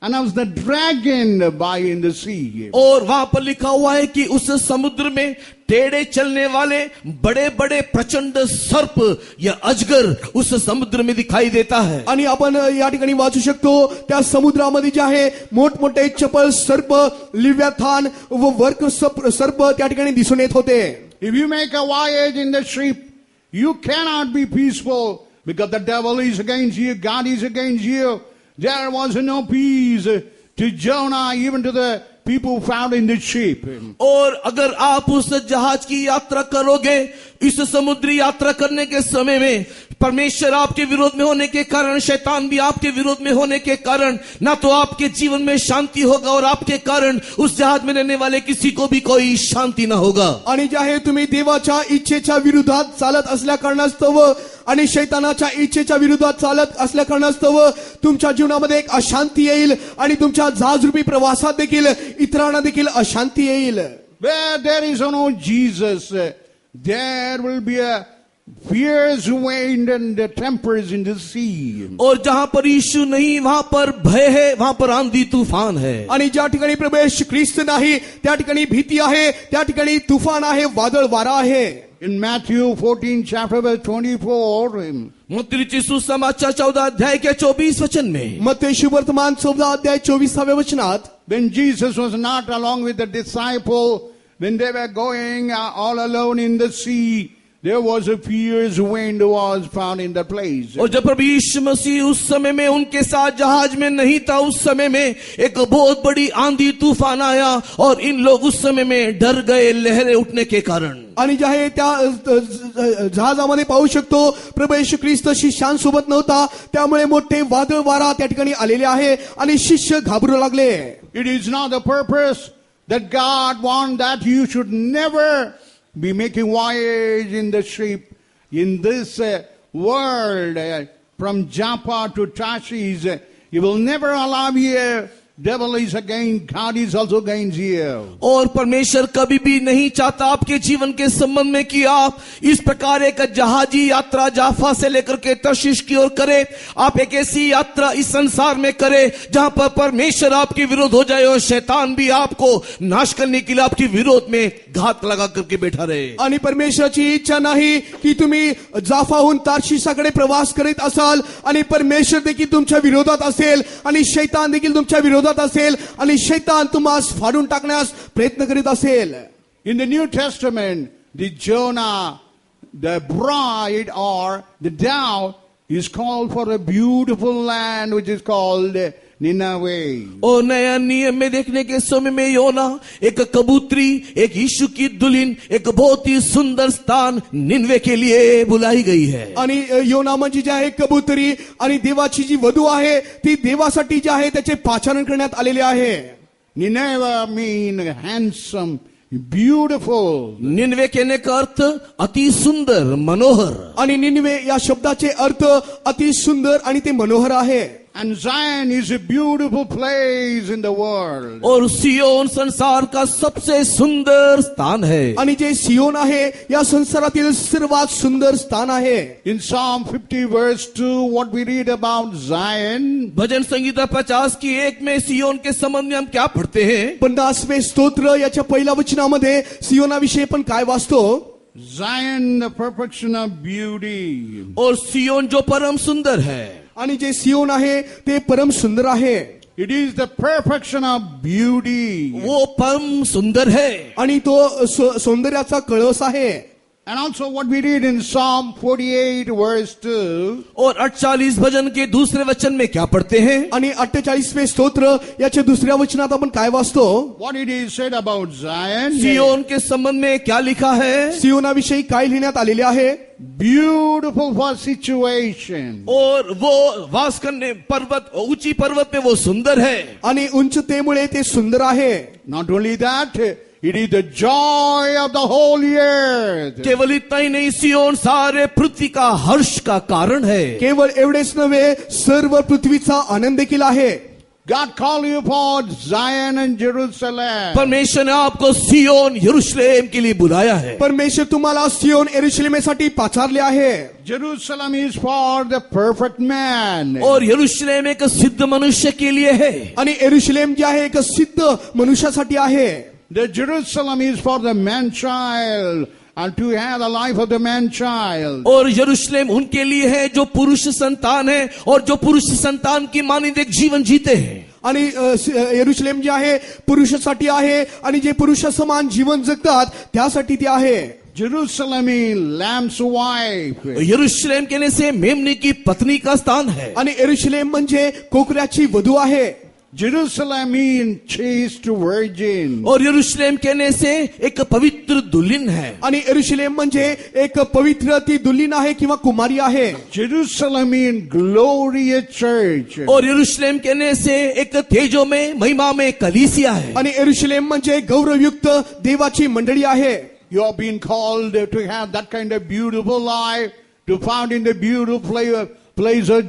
and as the dragon by in the sea. और वहां पर लिखा हुआ है कि उस समुद्र में टेढ़े चलने वाले बड़े बड़े प्रचंड सर्प या अजगर उस समुद्र में दिखाई देता है. आणि आपण या ठिकाणी वाचू शकतो, त्या समुद्रामध्ये जे आहे मोठमोठे चपल सर्प, लिव्याथान व वर्क सर्प त्या ठिकाणी दिसून येत होते. If you make a voyage in the ship, you cannot be peaceful because the devil is against you, God is against you. There was no peace to Jonah, even to the people found in the ship. और अगर आप उस जहाज की यात्रा करोगे, इस समुद्री यात्रा करने के समय में परमेश्वर आपके विरोध में होने के कारण, शैतान भी आपके विरोध में होने के कारण, ना तो आपके जीवन में शांति होगा और आपके कारण उस जहाज में रहने वाले किसी को भी कोई शांति ना होगा. आणि जे आहे तुम्ही देवाच्या इच्छेच्या विरोधात चालत असल्या कारणास्तव आणि शैतानाच्या इच्छेच्या विरोधात चालत असल्या कारणास्तव तुमच्या जीवनामध्ये एक अशांती येईल आणि तुमच्या जहाजरूपी प्रवासात देखील इतरांना देखील अशांती येईल. Where there is no Jesus, there will be a fierce wind and the tempest in the sea. और जहां पर यीशु नहीं, वहां पर भय है, वहां पर आंधी तूफान है. आणि ज्या ठिकाणी प्रभू येशू ख्रिस्त नाही, त्या ठिकाणी भीती आहे, त्या ठिकाणी तुफान आहे, वादळ वारा आहे. In Matthew 14 chapter verse 24, मत्ती सुसमाचार 14 अध्याय के 24 वचन में, मत्ती सुवर्तमान 14 अध्याय 24व्या वचनात, when Jesus was not along with the disciple, when they were going all alone in the sea, there was a fierce wind was found in that place. और जब प्रभु यीशु मसीह उस समय में उनके साथ जहाज में नहीं था, उस समय में एक बहुत बड़ी आंधी तूफान आया और इन लोग उस समय में डर गए लहरें उठने के कारण. आणि जे आहे त्या जहाजामध्ये पाहू शकतो प्रभू येशू ख्रिस्त शिष्यांसोबत नव्हता, त्यामुळे मोठे वादळ वारा त्या ठिकाणी आलेले आहे आणि शिष्य घाबरू लागले. It is not the purpose that God wants that you should never be making voyage in the ship in this world from Joppa to Tarshish. He will never allow you. Devil is against, God is also against you. और परमेश्वर कभी भी नहीं चाहता आपके जीवन के संबंध में कि आप इस प्रकार एक जहाजी यात्रा जाफा से लेकर के तर्शीश की ओर करें. आप एक ऐसी यात्रा इस संसार में करें जहां पर परमेश्वर आपके विरोध हो जाए और शैतान भी आपको नाश करने के लिए आपके विरोध में घात लगा करके बैठा रहे. आणि परमेश्वराची इच्छा नाही की तुम्ही जाफाहून तार्शिशाकडे प्रवास करीत असाल आणि परमेश्वर देखील तुमच्या विरोधात असेल आणि शैतान देखील तुमच्या विरोधात असेल आणि शैतान तुम्हास फाडून टाकण्यास प्रयत्न करीत असेल. In the New Testament, the Jonah, the bride or the dove is called for a beautiful land which is called Nineveh. और नया नियम में देखने के समय में योना एक कबूतरी, एक यीशु की दुल्हन, एक बहुत ही सुंदर स्थान निनवे के लिए बुलाई गई है. आणि योना म्हणजे जे आहे कबूतरी आणि देवाची जी वधू आहे ती देवासाठी जे आहे त्याचे पाचारण करण्यात आलेले आहे. Nineveh mean handsome, beautiful. Nineveh कहने का अर्थ अति सुंदर, मनोहर. आणि निनवे या शब्दाचे अर्थ अति सुंदर आणि ते मनोहर आहे. And Zion is a beautiful place in the world. और सियोन संसार का सबसे सुंदर स्थान है. आणि जे सियोन आहे या संसारातील सर्वात सुंदर स्थान आहे. In Psalm 50 verse 2, what we read about Zion, भजन संगीता 50 की 1 में सियोन के संबंध में हम क्या पढ़ते हैं? 50वें स्तोत्र याच्या पहिल्या वचनामध्ये सियोनाविषयी पण काय वाचतो? Zion, the perfection of beauty. और सियोन जो परम सुंदर है. आणि जे सियोन आहे ते परम सुंदर आहे. It is the perfection of beauty. वो परम सुंदर है. आणि तो सौंदर्याचा कळस आहे. And also what we read in Psalm 48 verse 2. और 48 भजन के दूसरे वचन में क्या पढ़ते हैं? आणि 48वें स्तोत्र याच्या दुसऱ्या वचनात आपण काय वाचतो? What it is said about Zion. सियोन के संबंध में क्या लिखा है? सियोनाविषयी काय लिहिण्यात आलेले आहे? Beautiful for situation. और वो वास करने पर्वत, ऊंची पर्वत में वो सुंदर है. आणि उंचतेमुळे ते सुंदर आहे. Not only that, it is the joy of the whole earth. केवल इतना ही नहीं, सियोन सारे पृथ्वी का हर्ष का कारण है. केवळ एवढेच नव्हे, सर्व पृथ्वीचा आनंद देखील आहे. God called you for Zion and Jerusalem. परमेश्वर ने आपको सियोन यरूशलेम के लिए बुलाया है. परमेश्वर तुम्हाला सियोन यरूशलेमेसाठी पाचारले आहे. Jerusalem is for the perfect man. और यरूशलेम एक सिद्ध मनुष्य के लिए है. आणि यरूशलेम जे आहे एक सिद्ध मनुष्यासाठी आहे. The Jerusalem is for the man child and to have the life of the man child. और यरूशलेम उनके लिए है जो पुरुष संतान है और जो पुरुष संतान की मानिंद एक जीवन जीते हैं. आणि यरूशलेम जे आहे पुरुषासाठी आहे आणि जे पुरुष समान जीवन जगतात त्यासाठी ते आहे. Jerusalem is lamb's wife. यरूशलेम कहने से मेमने की पत्नी का स्थान है. आणि यरूशलेम म्हणजे कोकऱ्याची वधू आहे. Jerusalem means chaste virgin. और यरूशलेम कहने से एक पवित्र दुल्हन है. आणि यरूशलेम म्हणजे एक पवित्र ती दुल्हन आहे किंवा कुमारी आहे. Jerusalem means glorious church. और यरूशलेम कहने से एक तेजो में महिमा में कलीसिया है. आणि यरूशलेम म्हणजे गौरवयुक्त देवाची मंडळी आहे. You have been called to have that kind of beautiful life, to found in the beautiful place of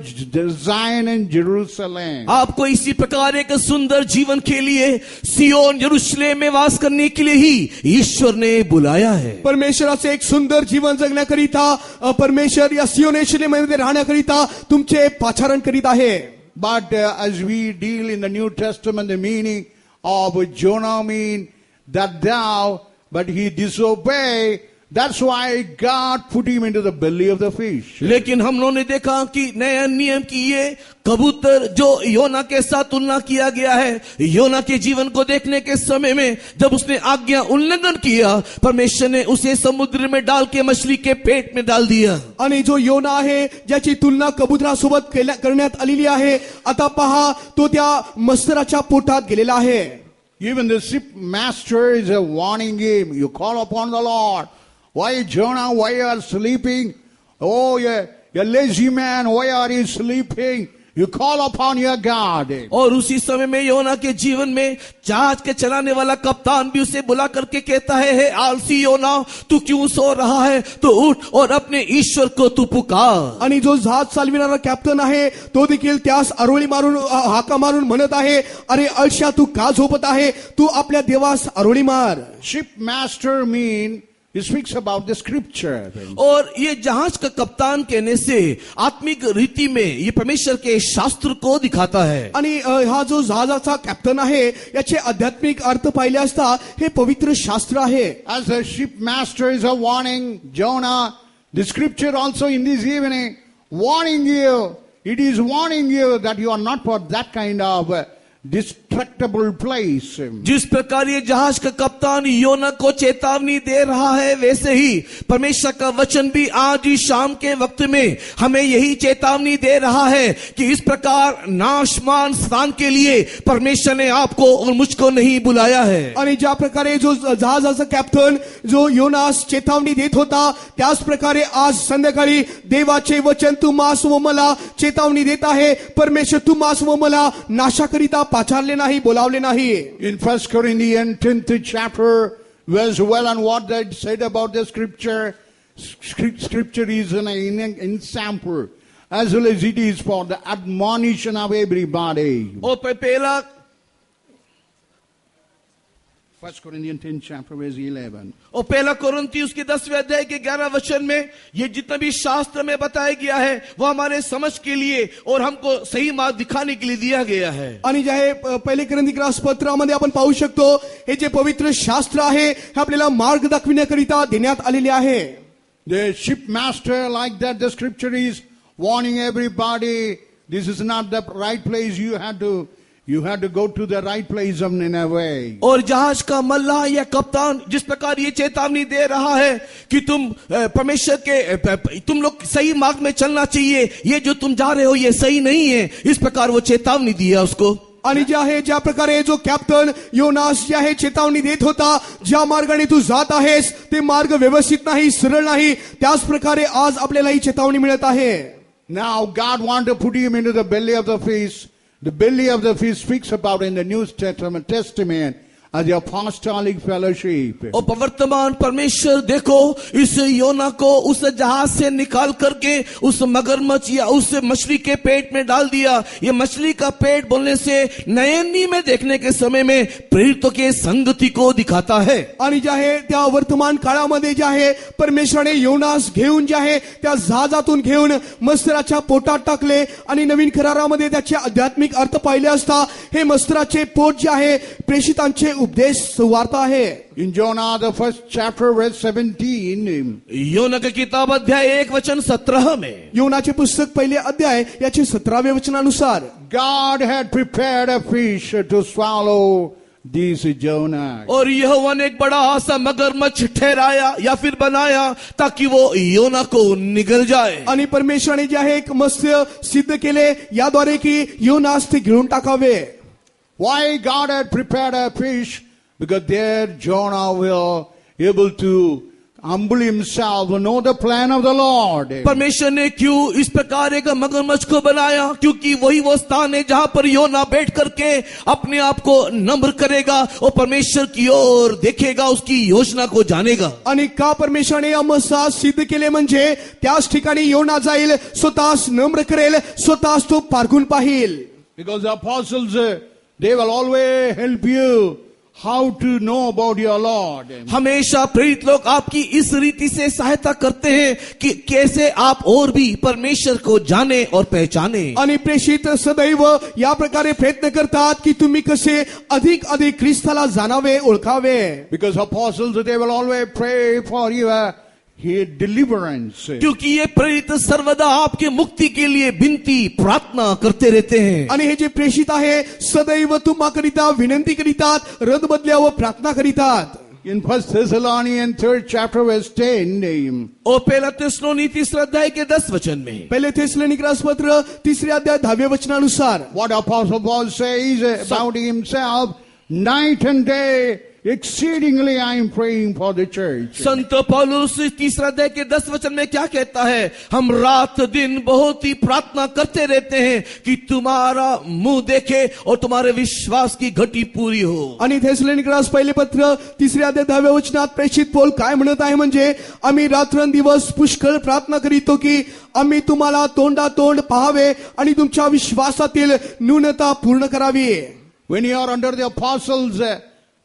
Zion and Jerusalem. आपको इसी प्रकार एक सुंदर जीवन के लिए सियोन यरूशलेम में वास करने के लिए ही ईश्वर ने बुलाया है. परमेश्वराचे एक सुंदर जीवन जगण्याकरिता परमेश्वर या सियोन यरूशलेममध्ये राहण्याकरिता तुमचे पाचारण करीत आहे. But as we deal in the New Testament, the meaning of Jonah mean that thou, but he disobeyed That's why God put him into the belly of the fish. लेकिन हम लोगों ने देखा कि नया नियम की ये कबूतर जो योना के साथ तुलना किया गया है, योना के जीवन को देखने के समय में जब उसने आज्ञा उल्लंघन किया, परमेश्वर ने उसे समुद्र में डाल के मछली के पेट में डाल दिया. आणि जो योना आहे ज्याची तुलना कबुतरासोबत करण्यात आलेली आहे, आता पहा तो त्या मस्तराच्या पोटात गेलेला आहे. Even the shipmaster is warning him, you call upon the Lord. Why, Jonah, why you are sleeping? Oh, you lazy man, why are you sleeping? You call upon your God. और उसी समय में योना के जीवन में जहाज के चलाने वाला कप्तान भी उसे बुला करके कहता है, हे आलसी योना, तू क्यों सो रहा है? तो उठ और अपने ईश्वर को तू पुकार. आणि जो जहाज चालविणारा कॅप्टन आहे तो देखील त्यास आरोळी मारून हाका मारून म्हणत आहे, अरे अळशा तू का झोपत आहे? तू आपल्या देवास आरोळी मार. Shipmaster mean he speaks about the scripture. और ये जहाज का कप्तान कहने से आत्मिक रीति में ये परमेश्वर के शास्त्र को दिखाता है. आणि हा जो जहाजाचा कॅप्टन आहे याचे आध्यात्मिक अर्थ पाहिले असता हे पवित्र शास्त्र आहे. As the shipmaster is a warning Jonah, the scripture also in this evening warning you. It is warning you that you are not for that kind of destructible place. जिस प्रकार ये जहाज का कप्तान योना को चेतावनी दे रहा है, वैसे ही परमेश्वर का वचन भी आज ही शाम के वक्त में हमें यही चेतावनी दे रहा है कि इस प्रकार नाशमान स्थान के लिए परमेश्वर ने आपको और मुझको नहीं बुलाया है. आणि ज्या प्रकारे जो जहाजाचा कॅप्टन जो योनास चेतावणी देत होता, त्याच प्रकारे आज संध्याकाळी देवाचे वचन तुम्हास व मला चेतावणी देत आहे. परमेश्वर तुम्हास व मला नाशाकरिता पाचारले नाही, बोलावले नाही. In 1 Corinthians 10th chapter, verse 12, and what they said about the scripture, scripture is an example, as well as it is for the admonition of everybody. और पहला 1 Corinthians 10th chapter, verse 11. और पहला कोरिन्थी उसके 10वें अध्याय के 11 वचन में ये जितना भी शास्त्र में बताया गया है वो हमारे समझ के लिए और हमको सही मार्ग दिखाने के लिए दिया गया है. आणि जे आहे पहिले कोरिन्थीकरास पत्रामध्ये आपण पाहू शकतो, हे जे पवित्र शास्त्र आहे हे आपल्याला मार्ग दाखविण्याकरिता देण्यात आलेले आहे. The shipmaster, like that, the scripture is warning everybody, this is not the right place. You had to go to the right place of Nineveh. और जहाज का मल्लाह या कप्तान जिस प्रकार ये चेतावनी दे रहा है कि तुम परमेश्वर के तुम लोग सही मार्ग में चलना चाहिए, ये जो तुम जा रहे हो ये सही नहीं है, इस प्रकार वो चेतावनी दिया उसको. आणि जे आहे ज्या प्रकारे जो कॅप्टन योनास जे आहे चेतावणी देत होता, ज्या मार्गाने तू जात आहेस ते मार्ग व्यवस्थित नाही, सरळ नाही, त्याच प्रकारे आज आपल्याला ही चेतावणी मिळत आहे. Now God wanted to put him into the belly of the fish. The belly of the fish speaks about in the New Testament as the apostolic fellowship. और वर्तमान परमेश्वर देखो इस योना को उस जहाज से निकाल करके उस मगरमच्छ या उस मछली के पेट में डाल दिया. ये मछली का पेट बोलने से नयनी में देखने के समय में प्रेरितों के संगति को दिखाता है. आणि जे आहे त्या वर्तमान काळामध्ये जे आहे परमेश्वराने योनास घेऊन जे आहे त्या जहाजातून घेऊन मस्तराच्या पोटात टाकले आणि नवीन करारामध्ये त्याचे आध्यात्मिक अर्थ पाहिले असता हे मस्तराचे पोट जे आहे प्रेषितांचे उपदेश सुवार्ता आहे. In Jonah, the first chapter, verse 17. योना की किताब अध्याय 1 वचन 17 में योनाचे पुस्तक पहिले अध्याय याचे 17वें वचनानुसार God had prepared a fish to swallow this Jonah. और यहोवा ने एक बड़ा सा मगरमच्छ ठहराया या फिर बनाया ताकि वो योना को निगल जाए. आणि परमेश्वराने जे आहे एक मत्स्य सिद्ध केले याद्वारे की योनास ते गिळून टाकावे. Why God had prepared a fish? Because there Jonah will able to humble himself and know the plan of the Lord. परमेश्वर ने क्यों इस प्रकार एक मगरमच्छ को बनाया? क्योंकि वही वो स्थान है जहां पर योना बैठ करके अपने आप को नम्र करेगा और परमेश्वर की ओर देखेगा, उसकी योजना को जानेगा. आणि का परमेश्वराने अमसा सिद्ध केले म्हणजे त्याच ठिकाणी योना जाईल, स्वतःस नम्र करेल, स्वतःस तो पारखून पाहिल. Because the apostles, they will always help you how to know about your Lord. हमेशा प्रेरित लोग आपकी इस रीति से सहायता करते हैं कि कैसे आप और भी परमेश्वर को जाने और पहचाने. आणि प्रेषित सदैव या प्रकारे प्रयत्न करतात की तुम्ही कसे अधिक ख्रिस्ताला जाणावे, ओळखावे. Because apostles, they will always pray for you deliverance. क्योंकि ये प्रेरित सर्वदा आपके मुक्ति के लिए विनती प्रार्थना करते रहते हैं. आणि हे जे प्रेषित आहे सदैव तुम्हाकरिता विनंती करीतात, रद बदल्यावर प्रार्थना करीतात. In 1 Thessalonians 3rd chapter verse 10, और पहला थिस्सलुनीकी तीसरा अध्याय के 10 वचन में पहिले थेसलोनिकरास पत्र 3 अध्याय 10 वचनानुसार what Apostle Paul says about himself, night and day, exceedingly I am praying for the church. संत पौलुस तीसरा अध्याय के 10 वचन में क्या कहता है? हम रात दिन बहुत ही प्रार्थना करते रहते हैं कि तुम्हारा मुंह देखे और तुम्हारे विश्वास की घटी पूरी हो. आणि थेसलोनिकरास पहिले पत्र 3 अध्याय 10 वचनात प्रेषित पौल काय म्हणत आहे म्हणजे आम्ही रात्रंदिवस पुष्कळ प्रार्थना करीतो की आम्ही तुम्हाला तोंडातोंड पाहावे आणि तुमच्या विश्वासातील न्यूनता पूर्ण करावी. When you are under the apostles,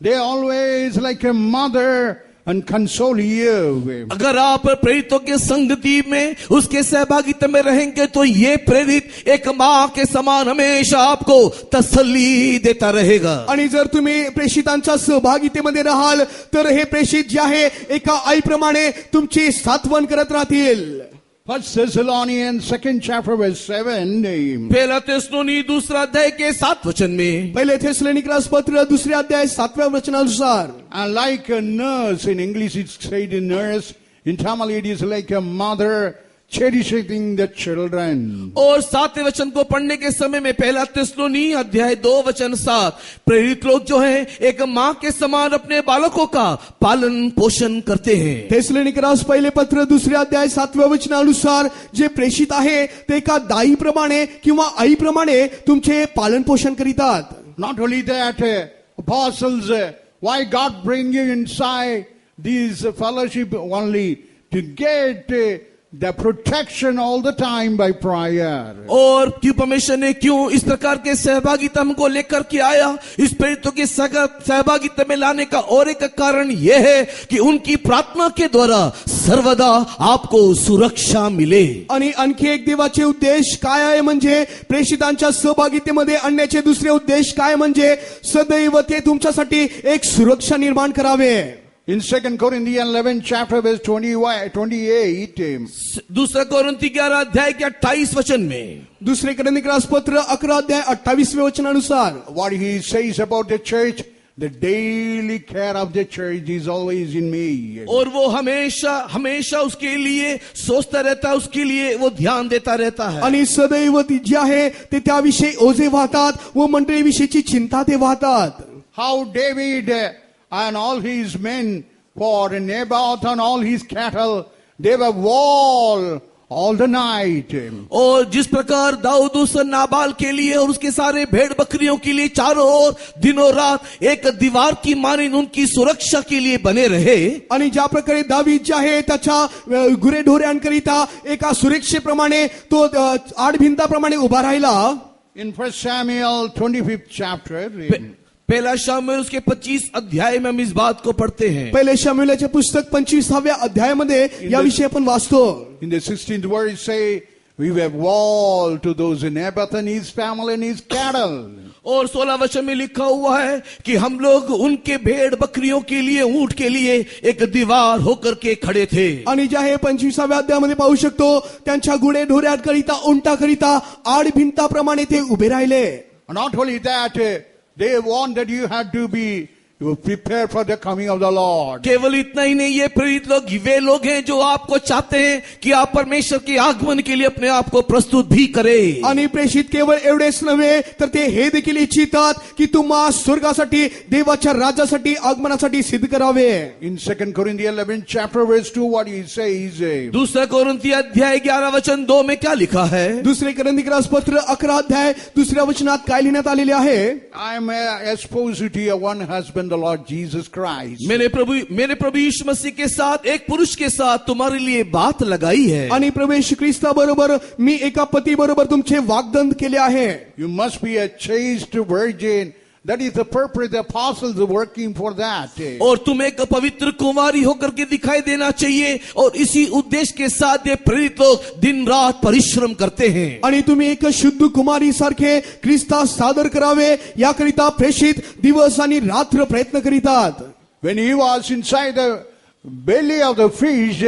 they always like a mother and console you. अगर आप प्रेरितों के संगति में उसके सहभागिता में रहेंगे तो ये प्रेरित एक माँ के समान हमेशा आपको तसल्ली देता रहेगा. आणि जर तुम्ही प्रेषितांच्या सहभागितेमध्ये राहाल तर हे प्रेषित जे आहे एका आईप्रमाणे तुमची सात्वन करत राहतील. 1 Thessalonians 2nd chapter verse 7. पहला थिस्सलुनीकी दूसरा अध्याय के 7 वचन में पहिले थेसलोनिकरास पत्र 2 अध्याय 7 वचनानुसार And like a nurse, in English it's said a nurse, in Tamil it is like a mother cherishing the children. और 7वें वचन को पढ़ने के समय में पहला थिस्सलुनीकी अध्याय 2 वचन 7 प्रेरित लोग जो हैं एक माँ के समान अपने बालकों का पालन पोषण करते हैं. थेसलोनिकरास पहिले पत्र 2 अध्याय 7 वचनानुसार जे प्रेषित आहे ते एका दाईप्रमाणे किंवा आईप्रमाणे तुमचे पालन पोषण करीतात. Not only that, apostles, why God bring you inside these fellowship only to get the protection all the time by prayer. और क्यों परमेश्वर ने क्यों इस प्रकार के सहभागिता हमको लेकर के आया, इस प्रेरितों के सहभागिता में लाने का और एक कारण यह है कि उनकी प्रार्थना के द्वारा सर्वदा आपको सुरक्षा मिले. आणि आणखी एक देवाचे उद्देश काय आहे म्हणजे प्रेषितांच्या सहभागितेमध्ये आणण्याचे दुसरे उद्देश काय म्हणजे सदैव ते तुमच्यासाठी एक सुरक्षा निर्माण करावे. In 2 Corinthians 11 chapter verse 28, दूसरा कोरिन्थी 11 अध्याय के 28 वचन में दुसरे कोरिन्थीकरास पत्र 11 अध्याय 28 वचनानुसार what he says about the church, the daily care of the church is always in me. और वो हमेशा उसके लिए सोचता रहता है, उसके लिए वो ध्यान देता रहता है. आणि सदैव ती जे आहे ते त्याविषयी ओझे वाहतात व मंडळीविषयीची चिंता ते वाहतात. How David and all his men for Naboth and all his cattle, they were wall all the night. और जिस प्रकार दाऊद उस नाबाल के लिए और उसके सारे भेड़ बकरियों के लिए चारों ओर दिनों रात एक दीवार की मानिन उनकी सुरक्षा के लिए बने रहे. आणि ज्या प्रकारे दावीद जे आहे त्याच्या गुरेढोऱ्यांकरिता एका सुरक्षेप्रमाणे तो आडभिंताप्रमाणे उभा राहिला. In 1 Samuel 25th chapter, पहला शामुएल उसके 25 अध्याय में हम इस बात को पढ़ते हैं. पहिले शमूएलचे पुस्तक 25व्या अध्यायामध्ये याविषयी आपण वाचतो. in the 16th verse say, we were wall to those in Naboth and his family and his cattle. और 16 वचन में लिखा हुआ है कि हम लोग उनके भेड़ बकरियों के लिए ऊंट के लिए एक दीवार होकर के खड़े थे. आणि जे आहे 25व्या अध्यायामध्ये पाहू शकतो त्यांच्या गुडे ढोऱ्याकरिता उंटाकरिता आडभिंताप्रमाणे ते उभे राहिले. Not only that, they want that you had to be prepared for the coming of the Lord. केवल इतना ही नहीं, ये प्रेरित लोग वे लोग हैं जो आपको चाहते हैं कि आप परमेश्वर के आगमन के लिए अपने आप को प्रस्तुत भी करें. आणि प्रेषित केवळ एवढेच नव्हे तर ते हे देखील इच्छितात की तुम्हा स्वर्गासाठी देवाच्या राज्यासाठी आगमनासाठी सिद्ध करावे. In 2 Corinthians 11 chapter verse 2, what he says, दूसरा कोरिन्थी अध्याय 11 वचन 2 में क्या लिखा है? दुसरे कोरिन्थीकरास पत्र 11 अध्याय दुसऱ्या वचनात काय लिहिण्यात आलेले आहे? I am espoused to one husband, the Lord Jesus Christ. मेरे प्रभु यीशु मसीह के साथ एक पुरुष के साथ तुम्हारे लिए बात लगाई है. आणि प्रभू येशू ख्रिस्ताबरोबर मी एका पती बरोबर तुमचे वाग्दंत केले आहे. You must be a chaste virgin. That is the purpose the apostles are working for that. और तुम एक पवित्र कुमारी होकर के दिखाई देना चाहिए और इसी उद्देश्य के साथ ये प्रेरित लोग दिन रात परिश्रम करते हैं. आणि तुम्ही एक शुद्ध कुमारी सारखे ख्रिस्तास सादर करावे याकरिता प्रेषित दिवस आणि रात्र प्रयत्न करीतात. When he was inside the belly of the fish,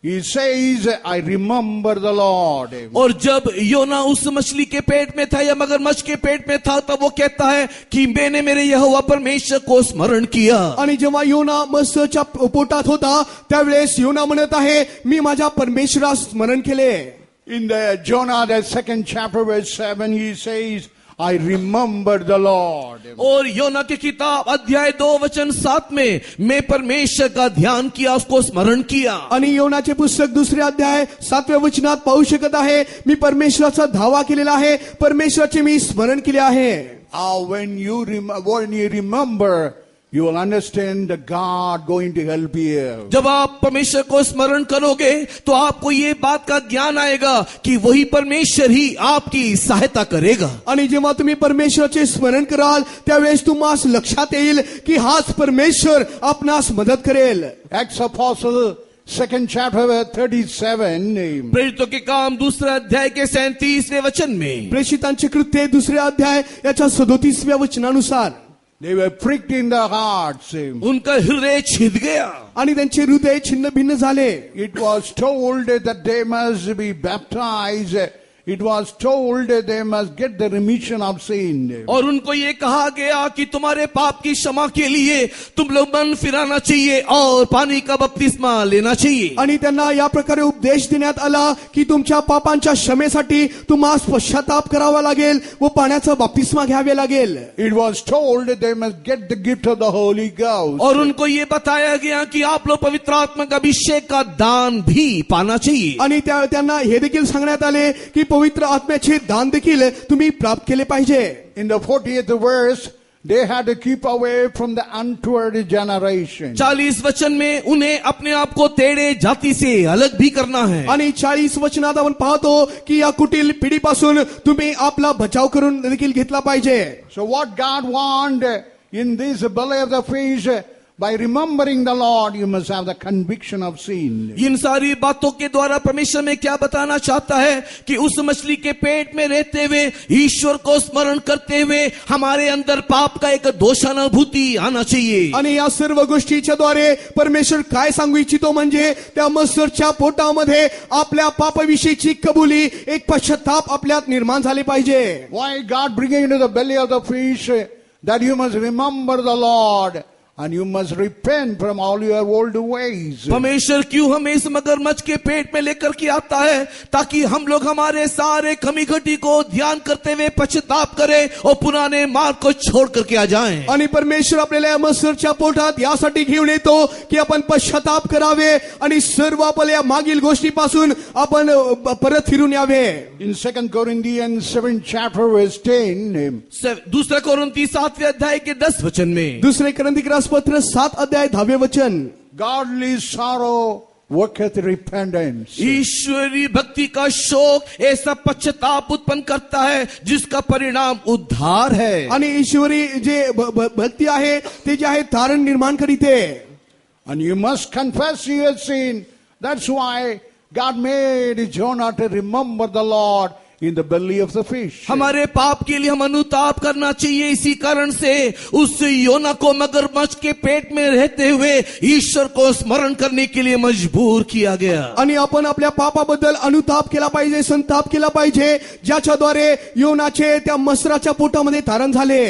he says, I remember the Lord. और जब योना उस मछली के पेट में था या मगरमच्छ के पेट में था, तब वो कहता है कि मैंने मेरे यहोवा परमेश्वर को स्मरण किया. आणि जेव्हा योना मत्स्याच्या पोटात होता त्यावेळेस योना म्हणत आहे मी माझ्या परमेश्वरास स्मरण केले. In the Jonah, the 2nd chapter, verse 7, he says, I remember the Lord. और योना की किताब अध्याय 2:7 में मैं परमेश्वर का ध्यान किया, उसको स्मरण किया. आणि योनाचे पुस्तक 2 अध्याय 7व्या वचनात पाहू शकत आहे मी परमेश्वराचा धावा केलेला आहे, परमेश्वराचे मी स्मरण केले आहे. When you remember, you will understand the God going to help you. जब आप परमेश्वर को स्मरण करोगे तो आपको ये बात का ज्ञान आएगा कि वही परमेश्वर ही आपकी सहायता करेगा. आणि जेव्हा तुम्ही परमेश्वराचे स्मरण कराल त्यावेळेस तुम्हाला लक्षात येईल की हाच परमेश्वर आपणास मदत करेल. Acts Apostle, 2nd chapter, verse 37. प्रेरितों के काम 2 अध्याय के 37वें वचन में, प्रेषितांचे कृत्य 2 अध्याय याच्या 37व्या वचनानुसार They were pricked in the hearts. उनका हृदय छिद गया. आणि त्यांचे हृदय छिन्न भिन्न झाले. It was told that they must be baptized. It was told that they must get the remission of sin. और उनको ये कहा गया कि तुम्हारे पाप की क्षमा के लिए तुम लोग मन फिराना चाहिए और पानी का बपतिस्मा लेना चाहिए. आणि त्यांना या प्रकारे उपदेश देण्यात आला की तुमच्या पापांच्या क्षमेसाठी तुम्हाला पश्चाताप करावा लागेल व पाण्याचा बपतिस्मा घ्यावे लागेल. It was told that they must get the gift of the Holy Ghost. और उनको ये बताया गया कि आप लोग पवित्र आत्मा का अभिषेक का दान भी पाना चाहिए. आणि त्यांना हे देखील सांगण्यात आले की पवित्र आत्म्याचे दान देखील तुम्ही प्राप्त केले पाहिजे. In the 40th verse, they had to keep away from the untoward generation. 40 वचन में उन्हें अपने आप को तेड़े जाति से अलग भी करना है. आणि 40 वचनात आपण पाहतो की या कुटील पिढीपासून तुम्ही आपला बचाव करून देखील घेतला पाहिजे. So what God wanted in this belly of the fish, by remembering the Lord, you must have the conviction of sin. इन सारी बातों के द्वारा परमेश्वर में क्या बताना चाहता है कि उस मछली के पेट में रहते हुए ईश्वर को स्मरण करते हुए हमारे अंदर पाप का एक दोषानुभूति आना चाहिए. आणि या सर्व गोष्टीच्या द्वारे परमेश्वर काय सांगू इच्छितो म्हणजे त्या मत्स्याच्या पोटामध्ये आपल्या पापाविषयीची कबुली, एक पश्चाताप आपल्यात निर्माण झाले पाहिजे. Why God bringing into the belly of the fish, that you must remember the Lord. And you must repent from all your old ways. परमेश्वर क्यों हमें इस मगरमच्छ के पेट में लेकर के आता है? ताकि हम लोग हमारे सारे कमी घटी को ध्यान करते हुए पश्चाताप करें और पुराने मार्ग को छोड़ करके आ जाएं. आणि परमेश्वर आपल्याला या मत्स्याच्या पोटात यासाठी घेऊन येतो की आपण पश्चाताप करावे आणि सर्व आपल्या मागील गोष्टीपासून आपण परत फिरून यावे. In 2 Corinthians 7th chapter verse 10. 2 कोरिन्थी 7वें अध्याय के 10 वचन में, 2 कोरिन्थीकरास पत्र 7 अध्याय 10वें वचन, Godly sorrow worketh repentance. ईश्वरी भक्ति का शोक ऐसा पश्चाताप उत्पन्न करता है जिसका परिणाम उद्धार है. आणि ईश्वरी जे भक्ती आहे ते जे आहे तारण निर्माण करीते. And you must confess your sin. That's why God made Jonah to remember the Lord in the belly of the fish. हमारे पाप के लिए हम अनुताप करना चाहिए. इसी कारण से उस योना को मगरमच्छ के पेट में रहते हुए ईश्वर को स्मरण करने के लिए मजबूर किया गया. आणि आपण आपल्या पापाबद्दल अनुताप केला पाहिजे, संताप केला पाहिजे, ज्याच्याद्वारे योनाचे त्या मत्स्याच्या पोटामध्ये तारण झाले.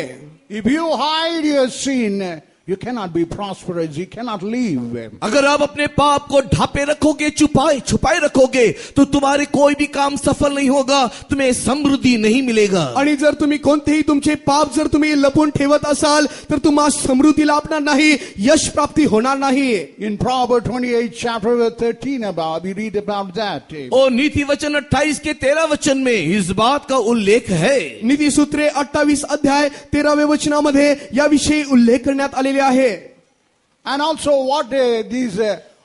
If you hide your sin, you cannot be prosperous. You cannot live. अगर आप अपने पाप को ढापे रखोगे, छुपाए रखोगे, तो तुम्हारे कोई भी काम सफल नहीं होगा, तुम्हें समृद्धि नहीं मिलेगा. आणि जर तुम्ही कोणतेही तुमचे पाप जर तुम्ही लपून ठेवत असाल तर तुम्हाला समृद्धी लाभणार नाही, यश प्राप्ती होणार नाही. In Proverbs 28 chapter 13 we read about that. और नीति वचन 28 के 13 वचन में इस बात का उल्लेख है. नीती सूत्रे 28 अध्याय 13व्या वचनामध्ये याविषयी उल्लेख करण्यात आलेले आहे. And also what these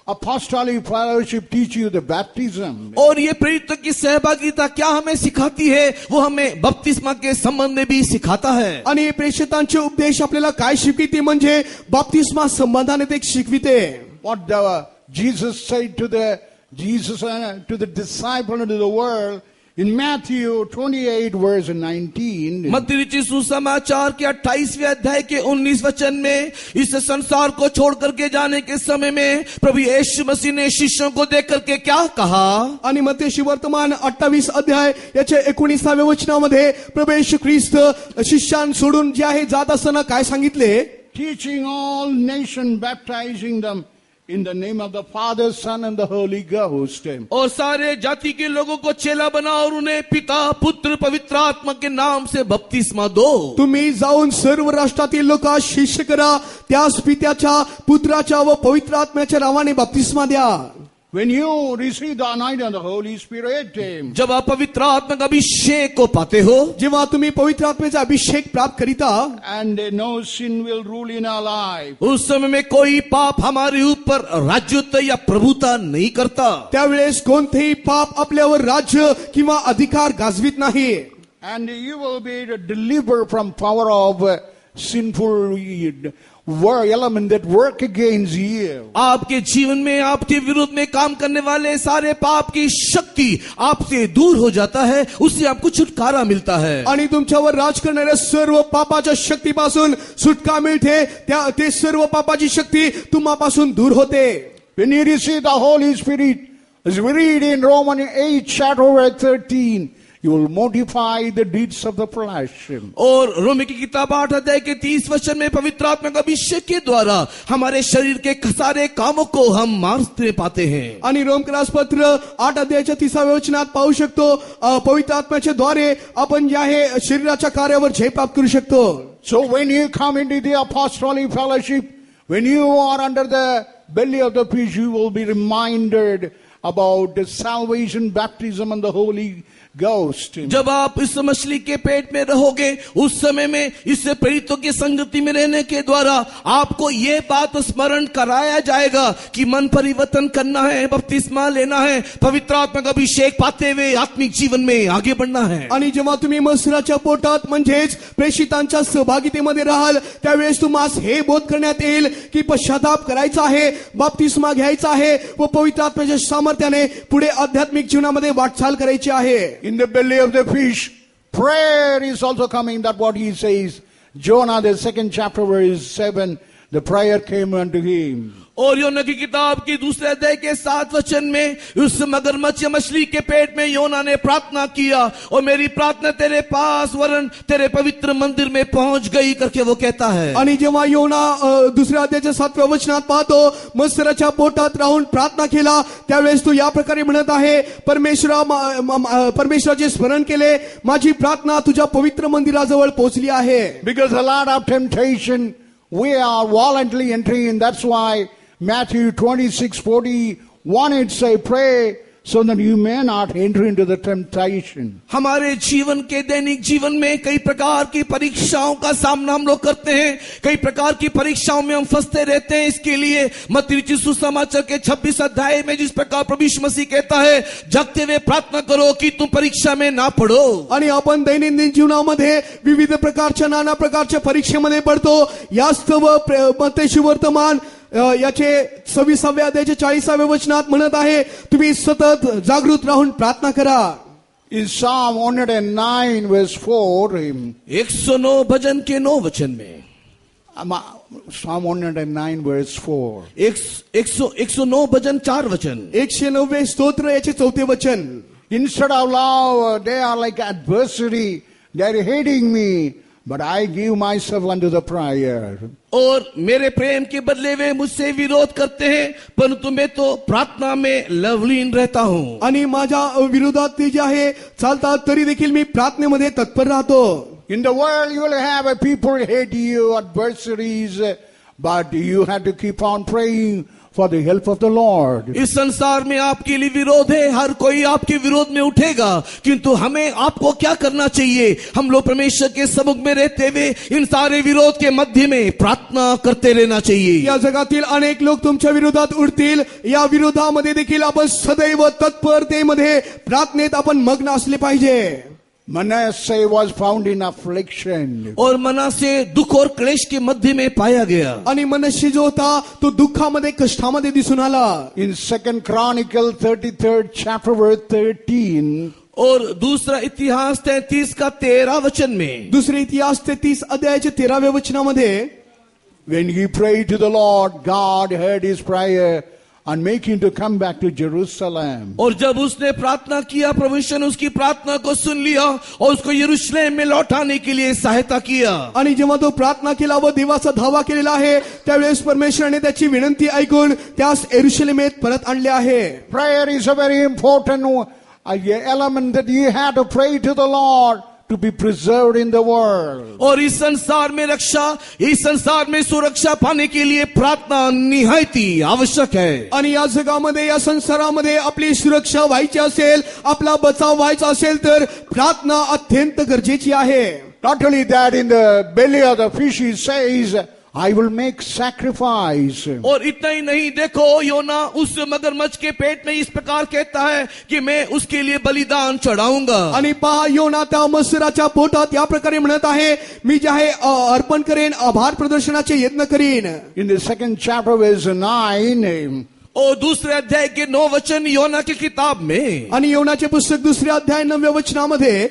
apostolic fellowship teach you, the baptism. और ये प्रेरितों की सहभागिता क्या हमें सिखाती है? वो हमें बपतिस्मा के संबंध में भी सिखाता है. आणि प्रेषितांचे उपदेश आपल्याला काय शिकविते म्हणजे बाप्तिस्मा संबंधाने ते शिकविते. What Jesus said to the disciple and to the world, In Matthew 28 verse 19, मत्ती रचित सुसमाचार के 28वें अध्याय के 19 वचन में इस संसार को छोड़ करके जाने के समय में प्रभु यीशु मसीह ने शिष्यों को देख करके क्या कहा? आणि मत्तेशी वर्तमान 28 अध्याय याच्या 19व्या वचनामध्ये प्रभू येशू ख्रिस्त शिष्यां सोडून जे आहे जात असताना काय सांगितले? teaching all nations, baptizing them in the name of the Father, Son and the Holy Ghost. और सारे जाति के लोगों को चेला बना और उन्हें पिता पुत्र पवित्र आत्मा के नाम से बपतिस्मा दो. तुम्ही जाऊन सर्व राष्ट्रातील लोकांस शिष्य करा, त्यास पित्याच्या पुत्राच्या व पवित्र आत्म्याच्या नावाने बपतिस्मा द्या. When you receive the anointing of the Holy Spirit, जब आप पवित्र आत्मा का अभिषेक को पाते हो, जेव्हा तुम्ही पवित्र आत्म्याचा अभिषेक प्राप्त करिता, and no sin will rule in our life. उस समय में कोई पाप हमारे ऊपर राज्यत्व या प्रभुता नहीं करता. त्यावेळेस कोणतेही पाप आपल्यावर राज्य किंवा अधिकार गाजवित नाही. And you will be delivered from power of sinful element that work against you. आपके जीवन में आपके विरुद्ध में काम करने वाले सारे पाप की शक्ति आपसे दूर हो जाता है, उससे आपको छुटकारा मिलता है. आणि तुमच्यावर राज करणाऱ्या सर्व पापाच्या शक्तीपासून सुटका मिळते. ते सर्व पापाची शक्ती तुम्हापासून दूर होते. When you receive the Holy Spirit, as we read in Romans 8 chapter verse 13, you will mortify the deeds of the flesh. और रोमी की किताब 8 अध्याय के 30 वचन में पवित्र आत्मा का अभिषेक के द्वारा हमारे शरीर के सारे कामों को हम मारते पाते हैं. आणि रोमकरासपत्र 8 अध्यायाच्या 30व्या वचनात पाहू शकतो, पवित्र आत्म्याच्या द्वारे आपण जे आहे शरीराच्या कार्यावर जय प्राप्त करू शकतो. So when you come into the apostolic fellowship, when you are under the belly of the fish, you will be reminded about the salvation, baptism and the Holy Ghost. जब आप इस मछली के पेट में रहोगे, उस समय में इससे प्रेरितों की संगति में रहने के द्वारा आपको ये बात स्मरण कराया जाएगा कि मन परिवर्तन करना है, बपतिस्मा लेना है, पवित्र आत्मा का अभिषेक पाते हुए आत्मिक जीवन में आगे बढ़ना है. आणि जेव्हा तुम्ही मसराच्या पोटात म्हणजेच प्रेषितांच्या सहभागितेमध्ये राहाल, त्यावेळेस तुम्हाला हे बोध करण्यात येईल की पश्चाताप करायचा आहे, बपतिस्मा घ्यायचा आहे व पवित्र आत्म्याच्या सामर्थ्याने पुढे आध्यात्मिक जीवनामध्ये वाटचाल करायची आहे. In the belly of the fish, prayer is also coming. That's what he says. Jonah, the 2nd chapter, verse 7, the prayer came unto him. और योना की किताब की दूसरे अध्याय के 7 वचन में उस मगरमच्छ या मछली के पेट में योना ने प्रार्थना किया और मेरी प्रार्थना तेरे पास वरन तेरे पवित्र मंदिर में पहुंच गई करके वो कहता है. आणि जेव्हा योना दुसऱ्या अध्यायाच्या 7व्या वचनात पाहतो, मत्सराच्या पोटात राहून प्रार्थना केला, त्यावेळेस तो या प्रकारे म्हणत आहे, परमेश्वराचे स्मरण केले, माझी प्रार्थना तुझ्या पवित्र मंदिराजवळ पोहोचली आहे. Because a lot of temptation, we are voluntarily entering in. That's why Matthew 26:41 it say, pray so that you may not enter into the temptation. हमारे जीवन के दैनिक जीवन में कई प्रकार की परीक्षाओं का सामना हम लोग करते हैं, कई प्रकार की परीक्षाओं में हम फंसते रहते हैं. इसके लिए मत्ती रचित सुसमाचार के 26 अध्याय में जिस प्रकार प्रभु यीशु मसीह कहता है, जगते हुए प्रार्थना करो कि तुम परीक्षा में ना पड़ो. आणि आपण दैनंदिन जीवनामध्ये विविध प्रकारच्या नाना प्रकारच्या परीक्षेमध्ये पडतो. यास्तव मत्तेशी वर्तमान याचे 26व्या अध्यायाचे 40व्या वचनात म्हणत आहे, तुम्ही सतत जागृत राहून प्रार्थना करा. In Psalm 109 verse 4, 109 भजन के 9 वचन में, Psalm 109 verse 4. 109 भजन 4 वचन, 190 स्तोत्र याचे 4थे वचन. Instead of love, they are like adversary. They are hating me, but I give myself unto the prayer. और मेरे प्रेम के बदले वे मुझसे विरोध करते हैं, परंतु मैं तो प्रार्थना में लवलीन रहता हूं. आणि माझ्या विरोधात ते जे आहे चालतात, तरी देखील मी प्रार्थनेमध्ये तत्पर राहतो. In the world you will have a people hate you, adversaries, but you have to keep on praying for the help of the Lord. इस संसार में आपके लिए विरोध है, हर कोई आपके विरोध में उठेगा, किंतु हमें आपको क्या करना चाहिए? हम लोग परमेश्वर के सम्मुख में रहते हुए इन सारे विरोध के मध्य में प्रार्थना करते रहना चाहिए. या जगातील अनेक लोक तुमच्या विरोधात उठतील, या विरोधामध्ये देखील आपण सदैव तत्परतेमध्ये प्रार्थनेत आपण मग्न असले पाहिजे. Manasseh was found in affliction. और मनासे दुख और क्लेश के मध्य में पाया गया. आणि मनश्य जो होता तो दुःखामध्ये कष्टामध्ये दिसून आला. In 2nd Chronicle 33rd chapter verse 13, और दूसरा इतिहास 33 का 13 वचन में दुसरे इतिहास 33 अध्यायाच्या 13व्या वचनामध्ये When he prayed to the Lord, God heard his prayer and make him to come back to Jerusalem. और जब उसने प्रार्थना किया, परमेश्वर ने उसकी प्रार्थना को सुन लिया और उसको यरूशलेम में लौटाने के लिए सहायता किया. आणि जेव्हा तो प्रार्थना केला व देवाचा धावा केलेला आहे त्यावेळेस परमेश्वराने त्याची विनंती ऐकून त्यास यरूशलेमेत परत आणले आहे. Prayer is a very important element that you have to pray to the Lord to be preserved in the world. और इस संसार में रक्षा, इस संसार में सुरक्षा पाने के लिए प्रार्थना निहायती आवश्यक है. आणि या जगामध्ये या संसारामध्ये आपली सुरक्षा व्हायची असेल, आपला बचाव व्हायचा असेल तर प्रार्थना अत्यंत गरजेची आहे. Not only that, in the belly of the fish he says, I will make sacrifice. और इतना ही नहीं, देखो योना उस मगरमच्छ के पेट में इस प्रकार कहता है कि मैं उसके लिए बलिदान चढ़ाऊंगा. आणि पहा योना त्या मत्स्यराच्या पोटात या प्रकारे म्हणत आहे, मी जे आहे अर्पण करेन, आभार प्रदर्शनाचे यत्न करीन. In the second chapter verse 9, और दूसरे अध्याय के 9 वचन योना की किताब में, आणि योनाचे पुस्तक दुसरे अध्याय 9व्या वचनामध्ये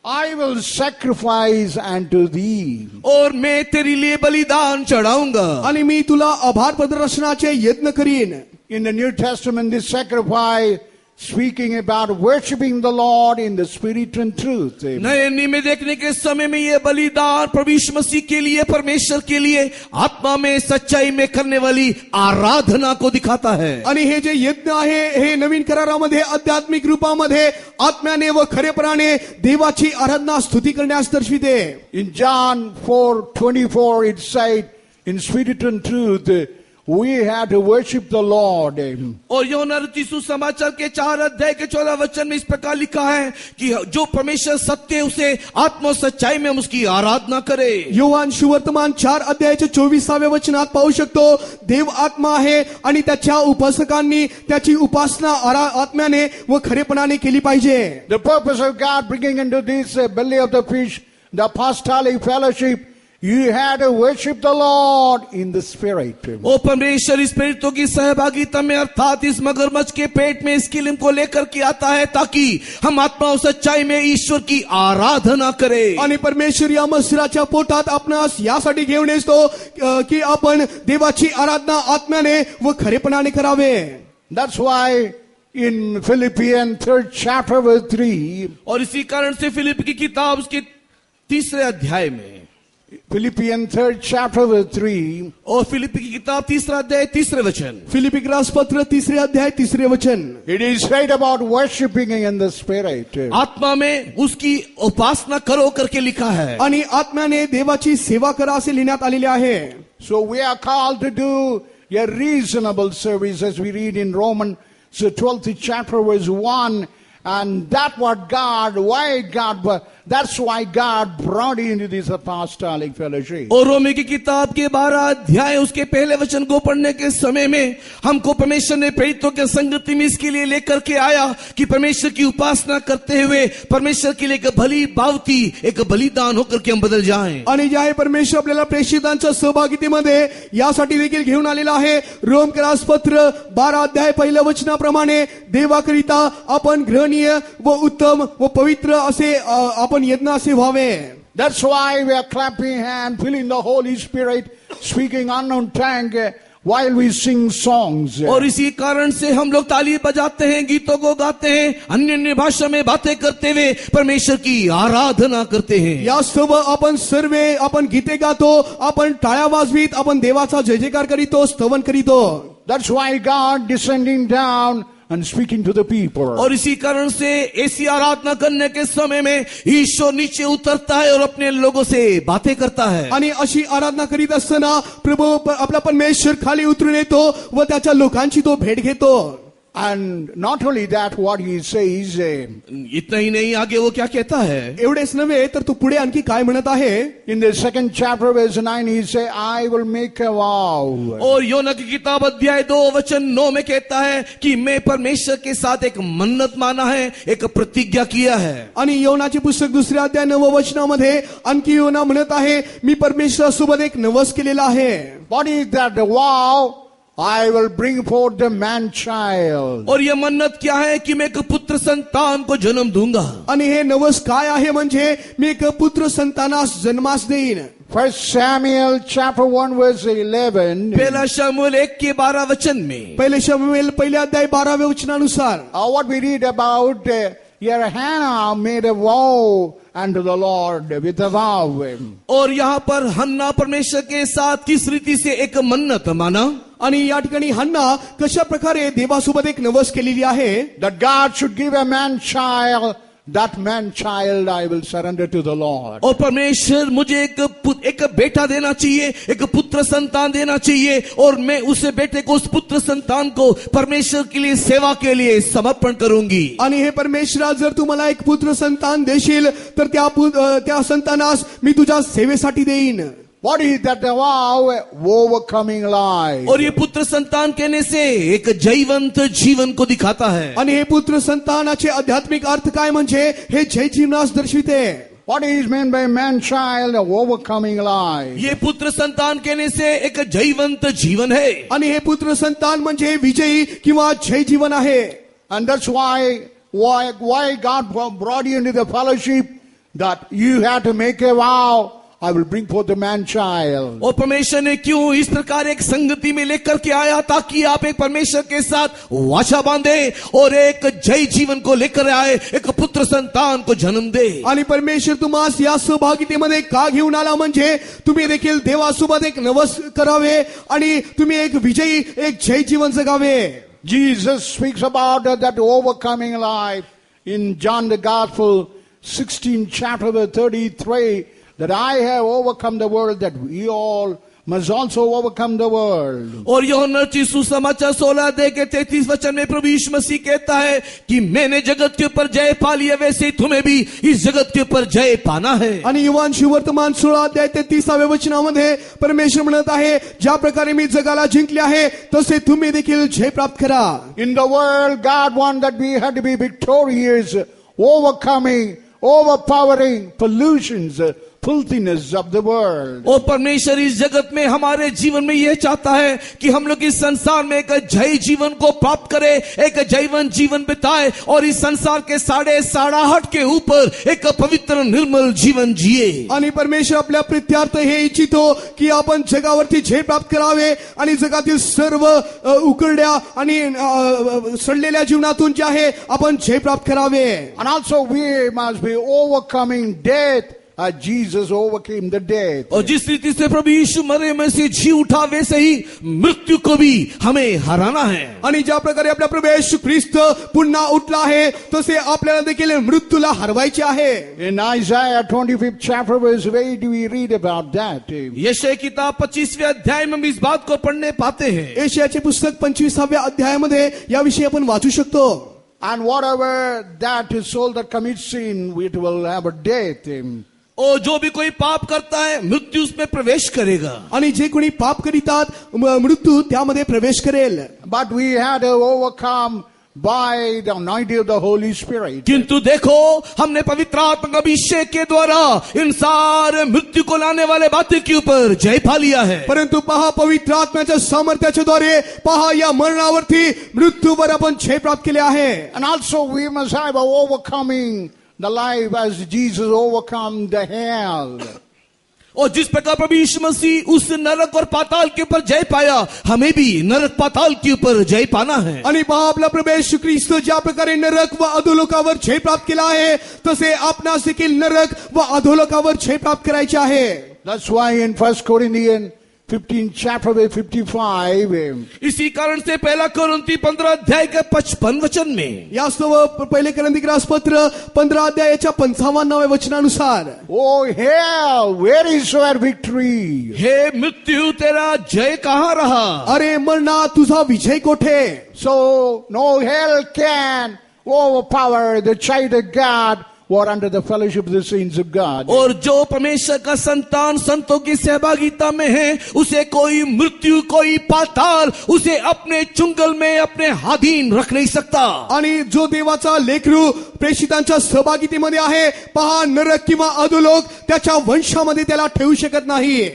I will sacrifice unto thee. और मैं तेरे लिए बलिदान चढ़ाऊंगा. आणि मी तुला आभार प्रदर्शनाचे यत्न करीन. In the New Testament, this sacrifice speaking about worshiping the Lord in the spirit and truth. नए नियम में देखने के समय में ये बलिदान प्रभु यीशु मसीह के लिए, परमेश्वर के लिए आत्मा में सच्चाई में करने वाली आराधना को दिखाता है. आणि हे जे यज्ञ आहे हे नवीन करारामध्ये आध्यात्मिक रूपामध्ये आत्म्याने व खरेपणाने देवाची आराधना स्तुती करण्यास दर्शविते. In John 4:24 it said, in spirit and truth, we have to worship the Lord. और यूहन्ना रचित सुसमाचार के 4 अध्याय के 14 वचन में इस प्रकार लिखा है कि जो परमेश्वर सत्य है उसे आत्मा सच्चाई में हम उसकी आराधना करे. योहान सुवर्तमान 4 अध्यायाच्या 24व्या वचनात पाहू शकतो, देव आत्मा आहे आणि त्याच्या उपासकांनी त्याची उपासना आत्म्याने व खरेपणाने केली पाहिजे. The purpose of God bringing into this belly of the fish, the apostolic fellowship, you have to worship the Lord in the spirit. ओ परमेश्वर इस प्रेरितों की सहभागिता में अर्थात इस मगरमच्छ के पेट में इस किलिम को लेकर के आता है ताकि हम आत्मा और सच्चाई में ईश्वर की आराधना करें. आणि परमेश्वर या मत्स्यराच्या पोटात आपणास यासाठी घेऊन येतो की आपण देवाची आराधना आत्म्याने व खरेपणाने करावे. That's why in Philippians 3rd chapter verse 3, और इसी कारण से फिलिप की किताब उसके 3रे अध्याय में, Philippians 3rd chapter verse 3, और फिलिपी की किताब 3रा अध्याय 3रे वचन, फिलिपी पत्र 3रे अध्याय 3रे वचन, it is said about worshiping in the spirit. आत्मा में उसकी उपासना करो करके लिखा है. आणि आत्म्याने देवाची सेवा करा असे लिहिण्यात आलेले आहे. So we are called to do a reasonable service as we read in Romans 12th chapter verse 1. And that's why God brought you into this apostolic fellowship. और रोमी की किताब के 12 अध्याय उसके पहले वचन को पढ़ने के समय में हमको परमेश्वर ने प्रेरितों के संगति में इसके लिए लेकर के आया कि परमेश्वर की उपासना करते हुए परमेश्वर के लिए एक भली बावती, एक बलिदान होकर के हम बदल जाएं. आणि जे आहे परमेश्वर आपल्याला प्रेषितांच्या सहभागितेमध्ये यासाठी देखील घेऊन आलेला आहे. रोमकरास पत्र 12 अध्याय पहिल्या वचनाप्रमाणे देवाकरिता आपण ग्रहणीय व उत्तम व पवित्र असे आपण यज्ञ असे व्हावे. That's why we are clapping hands, feeling the Holy Spirit, speaking unknown tongue while we sing songs. और इसी कारण से हम लोग ताली बजाते हैं, गीतों को गाते हैं, अन्य अन्य भाषा में बातें करते हुए परमेश्वर की आराधना करते हैं. या सर्व आपण सर्वे आपण गीते गातो, आपण टाळ्या वाजवीत आपण देवाचा जय जयकार करीतो, स्तवन करीतो. That's why God descending down and speaking to the people. और इसी कारण से ऐसी आराधना करने के समय में ईश्वर नीचे उतरता है और अपने लोगों से बातें करता है. आणि अशी आराधना करीत असताना प्रभू आपला परमेश्वर खाली उतरून येतो व त्याच्या लोकांची तो भेट घेतो. And not only that, what he says, इतना ही नहीं, आगे वो क्या कहता है, एवढेच नव्हे तर तो पुढे आणखी काय म्हणत आहे. in the 2nd chapter verse 9 he say, I will make a vow. और योना की किताब अध्याय 2 वचन 9 में कहता है कि मैं परमेश्वर के साथ एक मन्नत माना है, एक प्रतिज्ञा किया है. आणि योनाचे पुस्तक 2रे अध्याय 9व्या वचनामध्ये आणखी योना म्हणत आहे, मी परमेश्वरासोबत एक नवस केलेला आहे. What is that vow? I will bring forth the man child. और यह मन्नत क्या है कि मैं एक पुत्र संतान को जन्म दूंगा. आणि हे नवस काय आहे म्हणजे मी एक पुत्र संतानास जन्मास देईन. 1 Samuel chapter 1 verse 11. पहला शमूएल 1:12 में. पहिले शमूएल पहिले अध्याय 12व्या वचनानुसार What we read about here, Hannah made a vow unto the Lord with a vow. और यहाँ पर हन्ना परमेश्वर के साथ किस रीति से एक मन्नत माना. आणि या ठिकाणी हन्ना कशा प्रकारे देवासोबत एक नवस केलेली आहे. That God should give a man child. That man child I will surrender to the Lord. और परमेश्वर मुझे एक बेटा देना चाहिए, एक पुत्र संतान देना चाहिए, और मैं उस बेटे को, उस पुत्र संतान को परमेश्वर के लिए, सेवा के लिए समर्पण करूंगी. आणि हे परमेश्वरा जर तू मला एक पुत्र संतान देशील तर त्या संतानास मी तुझ्या सेवेसाठी देईन. What is that vow? Overcoming life. और ये पुत्र संतान कहने से एक जीवंत जीवन को दिखाता है. आणि हे पुत्र संतानाचे आध्यात्मिक अर्थ काय म्हणजे हे जय जीवनास दर्शविते. What is meant by man child? Overcoming life. ये पुत्र संतान कहने से एक जीवंत जीवन है. आणि हे पुत्र संतान म्हणजे विजयी किंवा जय जीवन आहे. And that's why God brought you into the fellowship, that you had to make a vow. I will bring forth the man child. और परमेश्वर ने क्यों इस प्रकार एक संगति में लेकर के आया, ताकि आप एक परमेश्वर के साथ वाचा बांधे और एक जय जीवन को लेकर आए, एक पुत्र संतान को जन्म दे. आणि परमेश्वर तुम्हास या सहभागितेमध्ये का घेऊन आला म्हणजे तुम्ही देखील देवासोबत एक नवस करावे आणि तुम्ही एक विजयी, एक जय जीवन जगावे. Jesus speaks about that overcoming life in John the Gospel 16 chapter 33. That I have overcome the world, that we all must also overcome the world. और यूहन्ना सुसमाचार 16:33 में प्रभु यीशु मसीह कहता है कि मैंने जगत के ऊपर जय पा लिया, वैसे तुम्हें भी इस जगत के ऊपर जय पाना है. आणि युवान शिवर्तमान 16:33 वचनामध्ये परमेश्वर म्हणत आहे, ज्या प्रकारे मी जगाला जिंकले आहे तसे तुम्ही देखील जय प्राप्त करा. In the world, God wanted that we had to be victorious, overpowering pollutions, filthiness of the world. और परमेश्वर इस जगत में हमारे जीवन में यह चाहता है कि हम लोग इस संसार में एक जय जीवन को प्राप्त करें, एक जैवन जीवन बिताए और इस संसार के साड़ाहट के ऊपर एक पवित्र निर्मल जीवन जिए. आणि परमेश्वर आपल्या प्रित्यार्थ हे इच्छितो की आपण जगावरती जय प्राप्त करावे आणि जगातील सर्व उकरड्या आणि सडलेल्या जीवनातून जे आहे आपण जय प्राप्त करावे. And also we must be overcoming death as Jesus overcame the death. और जिस रीति से प्रभु यीशु मरे में से जी उठा, वैसे ही मृत्यु को भी हमें हराना है. आणि ज्या प्रकारे आपला प्रभू येशू ख्रिस्त पुन्हा उठला आहे तसे आपल्याला देखील मृत्यूला हरवायचे आहे. In Isaiah 25th chapter verse 8 we read about that. यशाया किताब 25वें अध्याय में हम इस बात को पढ़ने पाते हैं. यशायाचे पुस्तक 25व्या अध्यायामध्ये याविषयी आपण वाचू शकतो. And whatever that soul that commits sin, it will have a death. और जो भी कोई पाप करता है मृत्यु उसमें प्रवेश करेगा. आणि जे कोणी पाप करीतात मृत्यू त्यामध्ये प्रवेश करेल. But we had to overcome by the anointing of the Holy Spirit. किंतु देखो, हमने पवित्र आत्मा का अभिषेक के द्वारा इन सारे मृत्यु को लाने वाले बातें के ऊपर जय पा लिया है. परंतु पहा, पवित्र आत्म्याच्या सामर्थ्याच्या द्वारे पहा या मरणावरती मृत्यूवर आपण जय प्राप्त केले आहे. And also we must have a overcoming the life as Jesus overcome the hell. और जिस प्रकार प्रभु यीशु मसीह उस नरक और पाताल के ऊपर जय पाया, हमें भी नरक पाताल के ऊपर जय पाना है. आणि पहा, आपला प्रभू येशू ख्रिस्त ज्या प्रकारे नरक व अधोलोकावर जय प्राप्त केला आहे तसे आपणास देखील नरक व अधोलोकावर जय प्राप्त करायचे आहे. That's why in 1 Corinthians 15 chapter 55 इसी कारण से पहला कोरिन्थी 15 अध्याय के 55 वचन में, यास्तव पहिले कोरिन्थीकरास पत्र 15 अध्यायाच्या 55व्या वचनानुसार, oh hell, where is your victory? हे मृत्यु तेरा जय कहाँ रहा? अरे मरणा तुझा विजय कोठे? So no hell can overpower the child of God who are under the fellowship of the saints of God. और जो परमेश्वर का संतान संतों की सहभागिता में है, उसे कोई मृत्यु, कोई पाताल उसे अपने चुंगल में, अपने अधीन रख नहीं सकता. आणि जो देवाचा लेकरू प्रेषितांच्या सहभागितेमध्ये आहे, पहा नरक किंवा अधोलोक त्याच्या वंशामध्ये त्याला ठेवू शकत नाही.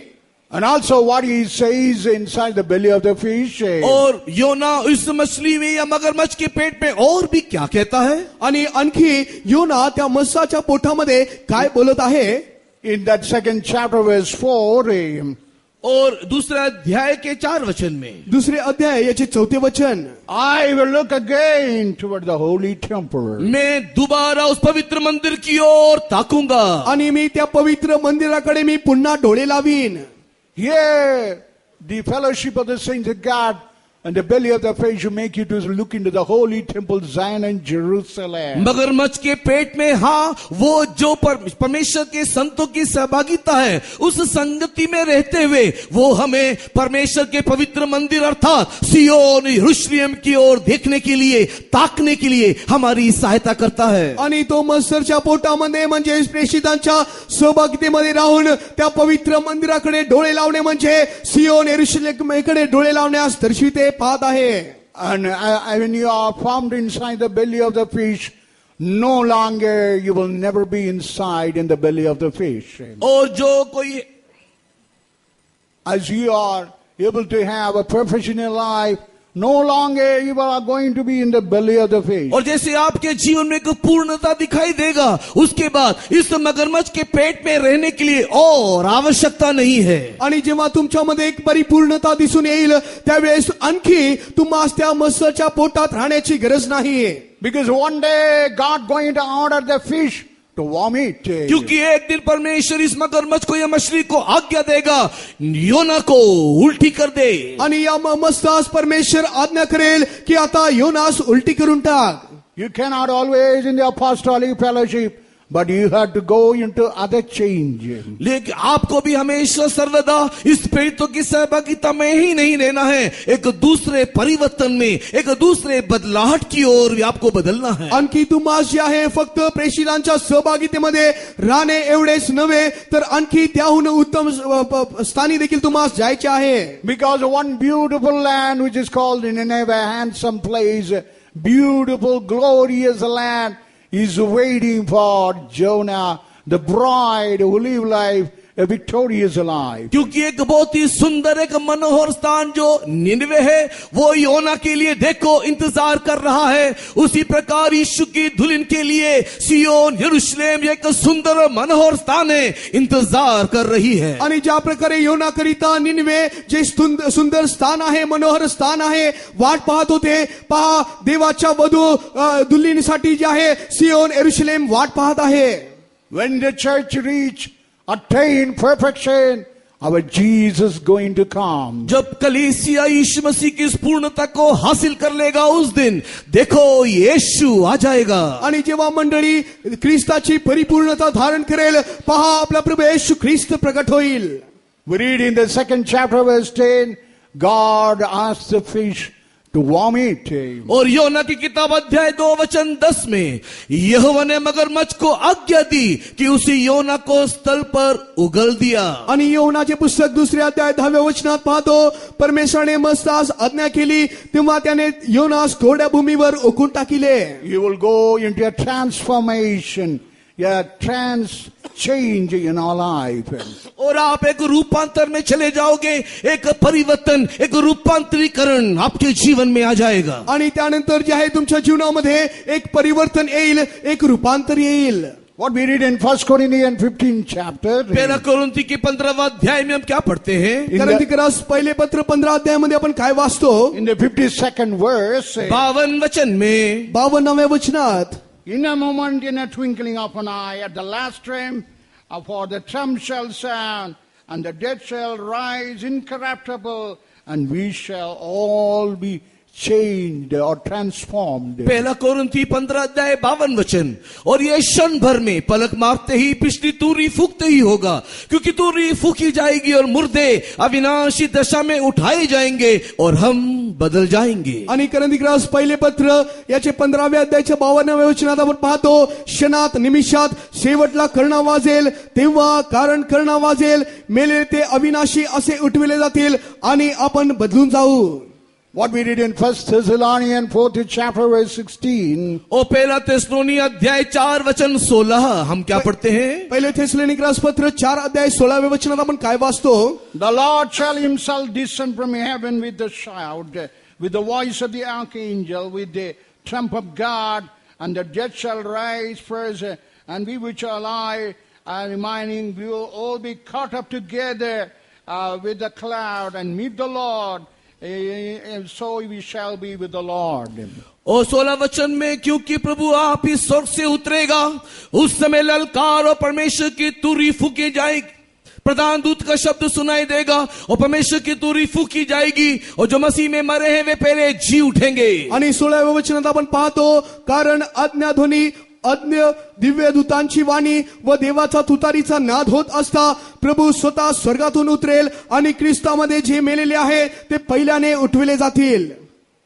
And also what he says inside the belly of the fish. और योना इस मछली में या मगरमच्छ के पेट में और भी क्या कहता है? आणि आणखी योना त्या मत्स्याच्या पोटामध्ये काय बोलत आहे? In that second chapter verse 4. और दूसरा अध्याय के 4 वचन में, दुसरे अध्याय याचे 4थे वचन, I will look again toward the holy temple. मैं दोबारा उस पवित्र मंदिर की ओर ताकूंगा आणि मी त्या पवित्र मंदिराकडे मी पुन्हा डोळे लावीन. Here, the fellowship of the saints of God and the belly of the fish make you to look into the holy temple Zion and Jerusalem. मगरमच्छ के पेट में, हाँ, वो जो परमेश्वर के संतों की सहभागिता है, उस संगति में रहते हुए वो हमें परमेश्वर के पवित्र मंदिर अर्थात सियोन यरूशलेम की ओर देखने के लिए, ताकने के लिए हमारी सहायता करता है. आणि तो मत्स्याच्या पोटामध्ये म्हणजे प्रेषितांच्या सहभागितेमध्ये राहून त्या पवित्र मंदिराकडे डोळे लावणे म्हणजे सियोन यरूशलेमकडे डोळे लावण्यास दर्शविते, पाहत आहे. And when you are formed inside the belly of the fish, no longer you will never be inside in the belly of the fish. और जो कोई, As you are able to have a professional life, no longer you are going to be in the belly of the fish. और जैसे आपके जीवन में एक पूर्णता दिखाई देगा, उसके बाद इस मगरमच्छ के पेट में रहने के लिए और आवश्यकता नहीं है. आणि जेव्हा तुमच्यामध्ये एक परिपूर्णता दिसून येईल त्यावेळेस आणखी तुम्हाला त्या मत्स्याच्या पोटात राहण्याची गरज नाही. Because one day God going to order the fish to vomit. क्योंकि एक दिन परमेश्वर इस मगरमच्छ को या मछली को आज्ञा देगा योना को उल्टी कर दे. आणि या मत्स्यास परमेश्वर आज्ञा करेल की आता योनास उलटी करून टाक. You cannot always in the apostolic fellowship, but you have to go into other change. लेकिन आपको भी हमेशा सर्वदा इस प्रेरितों की सहभागिता में ही नहीं रहना है, एक दूसरे परिवर्तन में, एक दूसरे बदलाहट की ओर भी आपको बदलना है. आणखी तुम्हाला जे आहे फक्त प्रेषितांच्या सहभागितेमध्ये राहणे एवढेच नव्हे तर आणखी त्याहून उत्तम स्थानी देखील तुम्हाला जायचे आहे. Because one beautiful land which is called in Nineveh, handsome place, beautiful glorious land, is waiting for Jonah, the bride who live life a victorious life. क्योंकि एक बहुत ही सुंदर, एक मनोहर स्थान जो निनवे है, वो योना के लिए देखो इंतजार कर रहा है. उसी प्रकार यीशु की दुल्हन के लिए सियोन यरूशलेम एक सुंदर मनोहर स्थान है, इंतजार कर रही है. आणि ज्या प्रकारे योना करिता निनवे जे सुंदर स्थान आहे, मनोहर स्थान आहे, वाट पाहत होते, पहा देवाच्या वधू दुल्हनीसाठी जे आहे सियोन यरूशलेम वाट पाहत आहे. When the church attain perfection, our Jesus going to come. जब कलीसिया यीशु मसीह की इस पूर्णता को हासिल कर लेगा, उस दिन देखो यीशु आ जाएगा. आणि जेव्हा मंडळी ख्रिस्ताची परिपूर्णता धारण करेल, पहा आपला प्रभू येशू ख्रिस्त प्रकट होईल. We read in the second chapter verse 10, God asked the fish to vomit. और योना की किताब अध्याय 2 वचन 10 में यहोवा ने मगरमच्छ को आज्ञा दी कि उसी योना को स्थल पर उगल दिया. आणि योनाचे पुस्तक दुसऱ्या अध्याय 10व्या वचनात पाहतो, परमेश्वराने मत्स्यास आज्ञा केली तेव्हा त्याने योनास कोरड्या भूमीवर ओकून टाकिले. You will go into a transformation, a change in our life. और आप एक रूपांतर में चले जाओगे, एक परिवर्तन, एक रूपांतरीकरण आपके जीवन में आ जाएगा. आणि त्यानंतर जे आहे तुमच्या जीवनामध्ये एक परिवर्तन येईल, एक रूपांतर येईल. What we read in 1 Corinthians 15 chapter. पहला कोरिन्थी के 15वां अध्याय में हम क्या पढ़ते हैं? कोरिन्थीकरास पहिले पत्र 15 अध्यायामध्ये आपण काय वाचतो? In the 52nd verse. 52 वचन में 52व्या वचनात, In a moment, in a twinkling of an eye, at the last trump, for the trump shall sound, and the dead shall rise incorruptible, and we shall all be changed or transformed. पहला कोरिन्थी 15 अध्याय 52 वचन, और ये क्षण भर में पलक मारते ही पिछली तूरी फूकते ही होगा, क्योंकि तूरी फूकी जाएगी और मुर्दे अविनाशी दशा में उठाए जाएंगे और हम बदल जाएंगे. आणि कोरिन्थीकरास पहिले पत्र याचे 15व्या अध्यायाच्या 52व्या वचनात आपण पाहतो, क्षणात निमिषात शेवटला कर्ण वाजेल, तेव्हा कारण कर्ण वाजेल, मेले ते अविनाशी असे उठविले जातील आणि आपण बदलून जाऊ. What we read in 1 Thessalonians 4th chapter verse 16. और पहला थिस्सलुनी अध्याय 4 वचन 16 हम क्या पढ़ते हैं? पहिले थेसलोनिकरास पत्र 4 अध्याय 16व्या वचनात आपण काय वाचतो? The Lord shall himself descend from heaven with a shout, with the voice of the archangel, with the trump of God, and the dead shall rise first, and we which are alive and remaining, we will all be caught up together with the cloud and meet the Lord, and so we shall be with the Lord. और 16 वचन में, क्योंकि प्रभु आप ही स्वर्ग से उतरेगा, उस समय ललकार और परमेश्वर की तुरही फूकी जाएगी, प्रधान दूत का शब्द सुनाई देगा और परमेश्वर की तुरही फूकी जाएगी, और जो मसीह में मरे हैं वे पहले जी उठेंगे. आणि 16व्या वचनात आपण पाहतो, कारण आज्ञाध्वनी, अज्ञ दिव्य दूतांची वाणी व देवाचा तुतारीचा नाद होत असता प्रभू स्वतः स्वर्गातून उतरेल आणि ख्रिस्तामध्ये जे मेलेले आहे ते पहिल्याने उठविले जातील.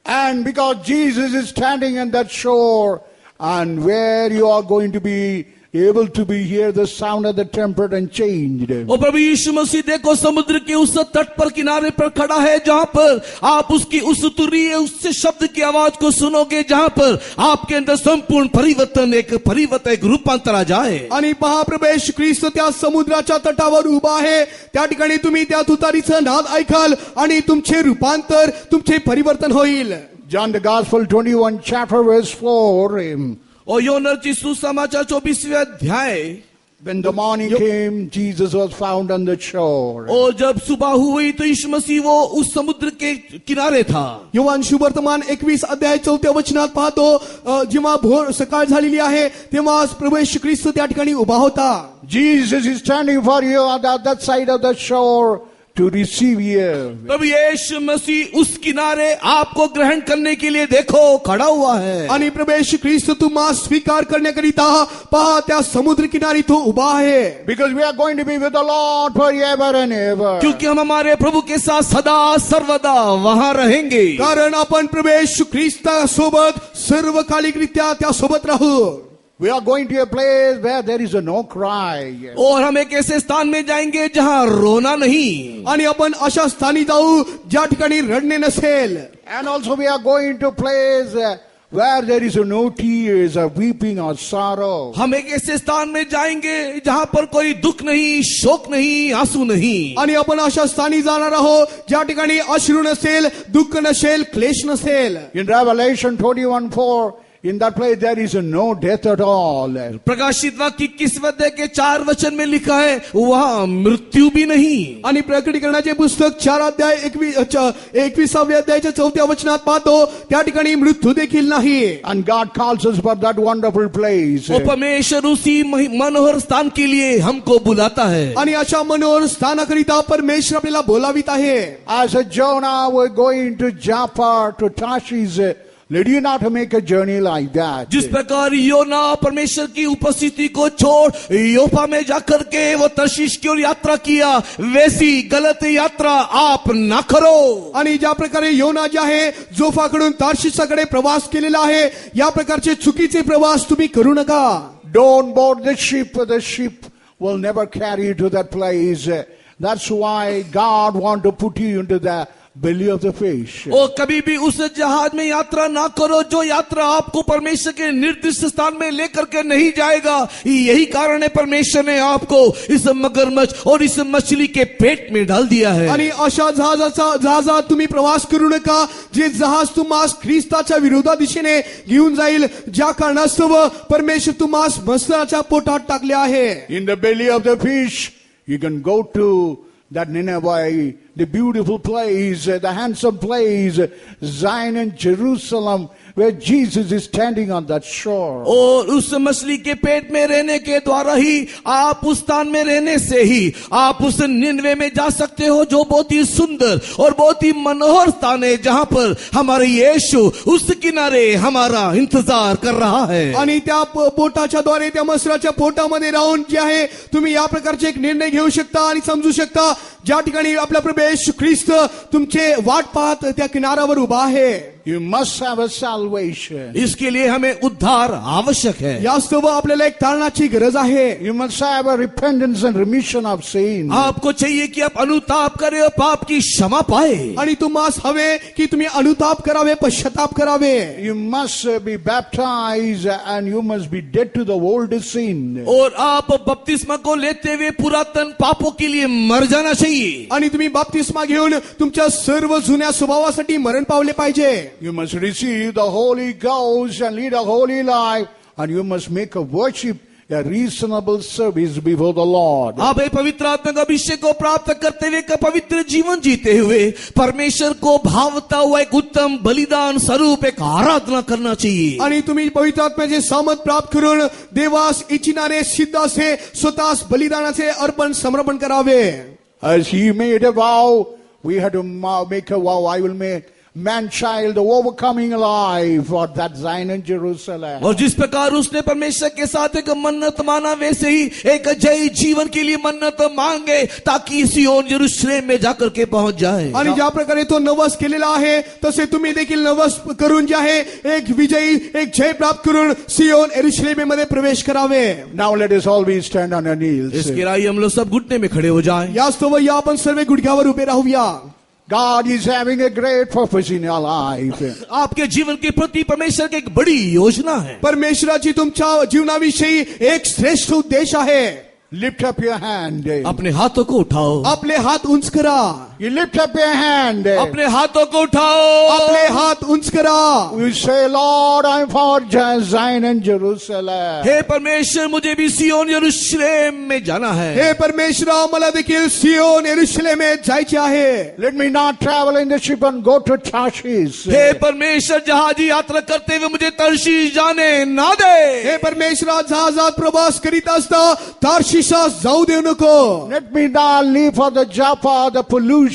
And because Jesus is standing on that shore, and where you are going to be able to be hear the sound of the trumpet and changed. और प्रभु यीशु मसीह देखो समुद्र के उस तट पर किनारे पर खड़ा है, जहां पर आप उसकी उस तुरही उससे शब्द की आवाज को सुनोगे, जहां पर आपके अंदर संपूर्ण परिवर्तन एक रूपांतर आ जाए. आणि पहा, प्रभू येशू ख्रिस्त त्या समुद्राच्या तटावर उभा आहे. त्या ठिकाणी तुम्ही त्या तुतारीचा नाद ऐकाल आणि तुमचे रूपांतर, तुमचे परिवर्तन होईल. John the Gospel 21 chapter verse 4. और योनरची सुसमाचार 24वें अध्याय. When the morning came, Jesus was found on the shore. और जब सुबह हुई तो यीशु मसीह वो उस समुद्र के किनारे था. योहान शुभवर्तमान 21 अध्याय 4 वचनात पाहतो, जेव्हा भोर सकाळ झालेली आहे तेव्हा प्रभू येशू ख्रिस्त त्या ठिकाणी उभा होता. Jesus is standing for you on the other side of the shore to receive you. प्रभु यीशु मसीह उस किनारे आपको ग्रहण करने के लिए देखो खड़ा हुआ है. आणि प्रभू येशू ख्रिस्त तुम्हा स्वीकार करण्याकरिता पहा त्या समुद्र किनारी तो उभा आहे. Because we are going to be with the Lord forever and ever. क्योंकि हम हमारे प्रभु के साथ सदा सर्वदा वहां रहेंगे. कारण आपण प्रभू येशू ख्रिस्ता सोबत सर्वकालिकरित्या त्या सोबत राहू. We are going to a place where there is no cry. और हम एक ऐसे स्थान में जाएंगे जहां रोना नहीं. आणि आपण अशा स्थानी जाऊ ज्या ठिकाणी रडणे नसेल. And also we are going to a place where there is no tears or weeping or sorrow. हम एक ऐसे स्थान में जाएंगे जहां पर कोई दुख नहीं, शोक नहीं, आंसू नहीं. आणि आपण अशा स्थानी जाणार आहोत ज्या ठिकाणी अश्रू नसेल, दुःख नसेल, क्लेश नसेल. In Revelation 21:4, in that place there is no death at all. प्रकाशित वाक्य 21 अध्याय के 4 वचन में लिखा है, वहां मृत्यु भी नहीं. आणि प्रकटीकरणाचे पुस्तक 4 अध्याय 21व्या अध्यायाच्या 4थ्या वचनात पाहतो, त्या ठिकाणी मृत्यू देखील नाही. And God calls us for that wonderful place. और परमेश्वर उसी मनोहर स्थान के लिए हमको बुलाता है. आणि अशा मनोहर स्थानाकरिता परमेश्वर आपल्याला बोलावित आहे. As a Jonah were going to Joppa, to Tarshish, let you not make a journey like that. जिस प्रकार योना परमेश्वर की उपस्थिति को छोड़ योपा में जाकर के वो तर्शीश की ओर यात्रा किया, वैसी गलत यात्रा आप ना करो. आणि ज्या प्रकारे योना जे आहे जोफाकडून तार्शिशाकडे प्रवास केलेला आहे, या प्रकारचे चुकीचे प्रवास तुम्ही करू नका. Don't board the ship. The ship will never carry you to that place. That's why God wants to put you into the belly of the fish. और कभी भी उस जहाज में यात्रा ना करो जो यात्रा आपको परमेश्वर के निर्दिष्ट स्थान में लेकर के नहीं जाएगा. यही कारण है परमेश्वर ने आपको इस मगरमच्छ और इस मछली के पेट में डाल दिया है. आणि अशा जहाजात तुम्ही प्रवास करू नका जे जहाज तुम्हास ख्रिस्ताच्या विरोधा दिशेने घेऊन जाईल, ज्या कारणास्तव परमेश्वर तुम्हास मत्स्याच्या पोटात टाकले आहे. In the belly of the fish, you can go to that Nineveh, the beautiful place, the handsome place, Zion and Jerusalem, where Jesus is standing on that shore. और उस मछली के पेट में रहने के द्वारा ही आप उस स्थान में रहने से ही आप उस निनवे में जा सकते हो, जो बहुत ही सुंदर और बहुत ही मनोहर स्थान है, जहां पर हमारे यीशु उस किनारे हमारा इंतजार कर रहा है. आणि त्या पोटाच्या द्वारे त्या मसराच्या पोटामध्ये राहून जे आहे तुम्ही या प्रकारचे एक निर्णय घेऊ शकता आणि समजू शकता, ज्या ठिकाणी आपला प्रभू येशू ख्रिस्त तुमचे वाट पाहत त्या किनाऱ्यावर उभा आहे. You must have a salvation. इसके लिए हमें उद्धार आवश्यक है. यास्तव आपल्याला एक तारणाची गरज आहे. You must have a repentance and remission of sin. आपको चाहिए कि आप अनुताप करें और पाप की क्षमा पाए. आणि तुम्हास हवे की तुम्ही अनुताप करावे, पश्चाताप करावे. You must be baptized and you must be dead to the old sin. और आप बपतिस्मा को लेते हुए पुरातन पापों के लिए मर जाना चाहिए. आणि तुम्ही बाप्तिस्मा घेऊन तुमच्या सर्व जुन्या स्वभावासाठी मरण पावले पाहिजे. You must receive the Holy Ghost and lead a holy life, and you must make a worship a reasonable service before the Lord. आप एक पवित्र आत्मा का अभिषेक को प्राप्त करते हुए एक पवित्र जीवन जीते हुए परमेश्वर को भावता हुआ एक उत्तम बलिदान स्वरूप एक आराधना करना चाहिए. आणि तुम्ही पवित्र आत्म्याचे सामर्थ प्राप्त करून देवास इच्छिणारे सिद्ध असे स्वतःस बलिदानाचे अर्पण समर्पण करावे. As he made a vow, we had to make a vow. I will make man-child the overcoming life for that Zion and Jerusalem. और जिस प्रकार उसने परमेश्वर के साथ एक मन्नत माना, वैसे ही एक जय जीवन के लिए मन्नत मांगे ताकि सियोन यरूशलेम में जाकर के पहुंच जाए. आणि ज्या प्रकारे तो नवस केलेला आहे तसे तुम्ही देखील नवस करून जे आहे एक विजयी एक जय प्राप्त करून सियोन यरूशलेम मध्ये प्रवेश करावे. Now let us all be stand on our knees. इसके लिए हम लोग सब घुटने में खड़े हो जाएं. यास्तव या आपण सर्व गुडघ्यावर उभे राहूया. God is having a great purpose in your life. आपके जीवन के प्रति परमेश्वर की एक बड़ी योजना है. परमेश्वराची तुमच्या जीवनाविषयी एक श्रेष्ठ उद्देश आहे. Lift up your hand. अपने हाथों को उठाओ. आपले हात उंच करा. You lift up your hand. अपने हाथों को उठाओ. आपले हात उंच करा. You say, Lord, I'm for Zion and Jerusalem. हे परमेश्वर, मुझे भी सियोन यरूशलेम में जाना है. हे परमेश्वरा, मला देखील सियोन यरूशलेम में जायचे आहे. Let me not travel in the ship and go to Tarshish. हे परमेश्वर, जहाजी यात्रा करते हुए मुझे तर्शीश जाने ना दे. हे परमेश्वरा, जहाजात प्रवास करीत असता तार्शिशास जाऊ देऊ नको. Let me not live for the Jaffa, the pollutions,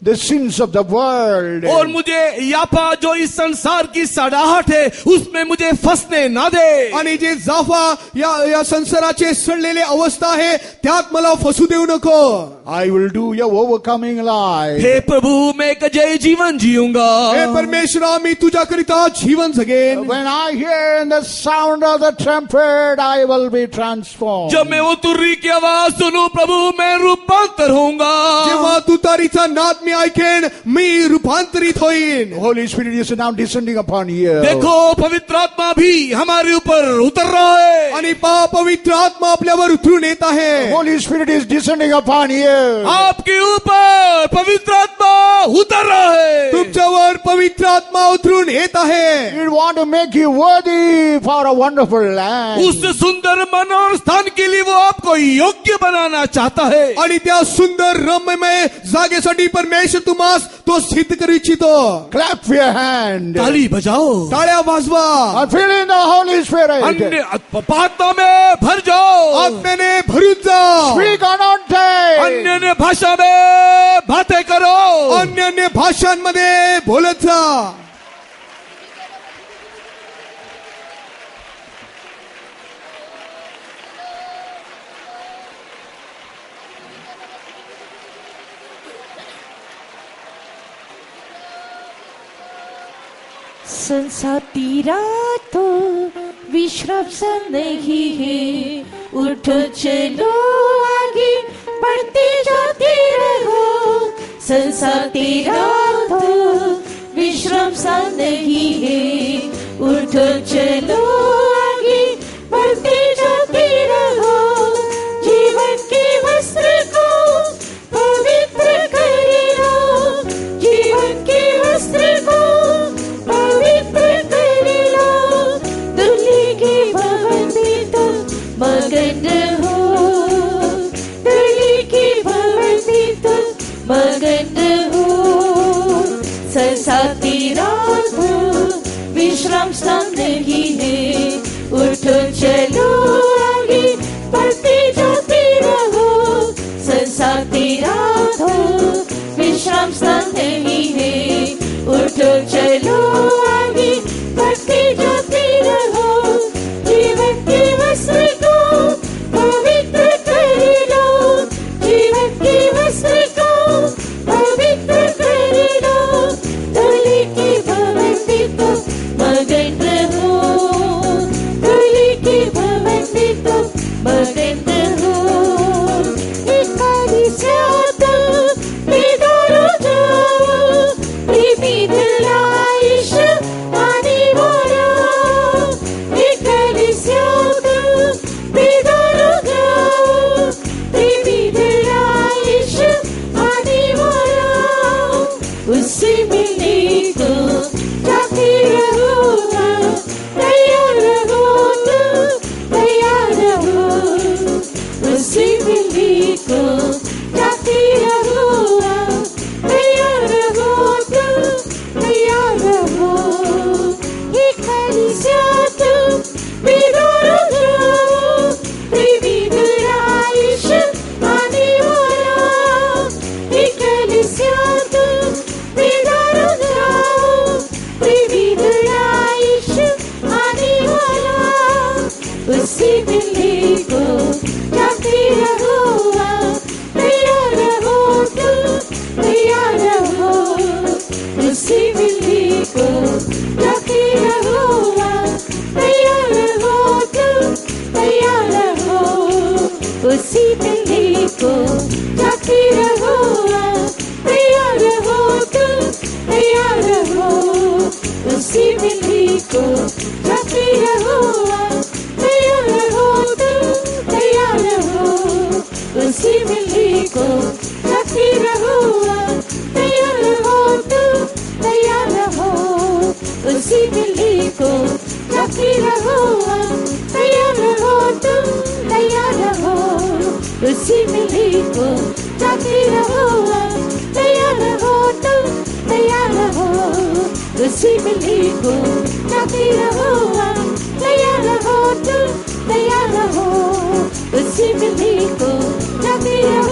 the sins of the world. और मुझे याफा जो इस संसार की सड़ाहट है उसमें मुझे फंसने ना दे. आणि जे जाफा या संसाराचे सडलेले अवस्था आहे त्यात मला फसू देऊ नको. I will do your overcoming life. हे प्रभु, मैं एक जय जीवन जीऊंगा. हे परमेश्वरा, मी तुझ्याकरिता जीवन जगेन. When I hear the sound of the trumpet, I will be transformed. जब मैं वो तुर्री की आवाज सुनूं प्रभु, मैं रूपांतर होऊंगा. जेव्हा तुतारीचा नाद मी ऐकेन, मी रूपांतरित होईन. The Holy Spirit is now descending upon you. देखो, पवित्र आत्मा भी हमारे ऊपर उतर रहा है. आणि पवित्र आत्मा आपल्यावर उतरून येत आहे. The Holy Spirit is descending upon you. आपके ऊपर पवित्र आत्मा उतर रहा है. तुमच्यावर पवित्र आत्मा उतरून येत आहे. We want to make you worthy for a wonderful land. उस सुंदर मन और स्थान के लिए वो आपको योग्य बनाना चाहता है. आणि त्या सुंदर रम्यमय जागेसाठी परमेश्वर तुम्हास तो सिद्ध करू इच्छितो. Clap your hand. ताली बजाओ. टाळ्या वाजवा. And fill in the Holy Spirit. अन्य आत्मा में भर जाओ. आत्म्याने भरून जा. Speak anointing. अन्य भाषा में बातें करो. अन्य भाषांमध्ये बोलत जा. संसार तेरा तो विश्राम सा नहीं है, उठो चलो आगे बढ़ते जाते रहो. संसार तेरा तो विश्राम सा नहीं है, उठो चलो आगे बढ़ते जाते रहो. जीवन के वस्त्र को पवित्र कर लो. जीवन के वस्त्र को पवित्र कर लो. दुल्हे के भवन में तो मगन हो. दुल्हे के भवन में तो मगन हो. संसार तेरा तो विश्राम स्थान नहीं है, उठो चलो आगे बढ़ते जाते रहो. संसार तेरा तो विश्राम स्थान नहीं है, उठो चलो आगे बढ़ते जाते रहो. जीवन के वस्त्र को पवित्र कर लो. जीवन के वस्त्र जाती रहो तैयार हो तुम तैयार हो उसी मिली को जाती रहो तैयार हो तुम तैयार हो उसी मिली को जाती रहो तैयार हो तुम तैयार हो उसी मिली को जाती रहो तैयार हो तुम तैयार हो उसी मिली को जाती रहो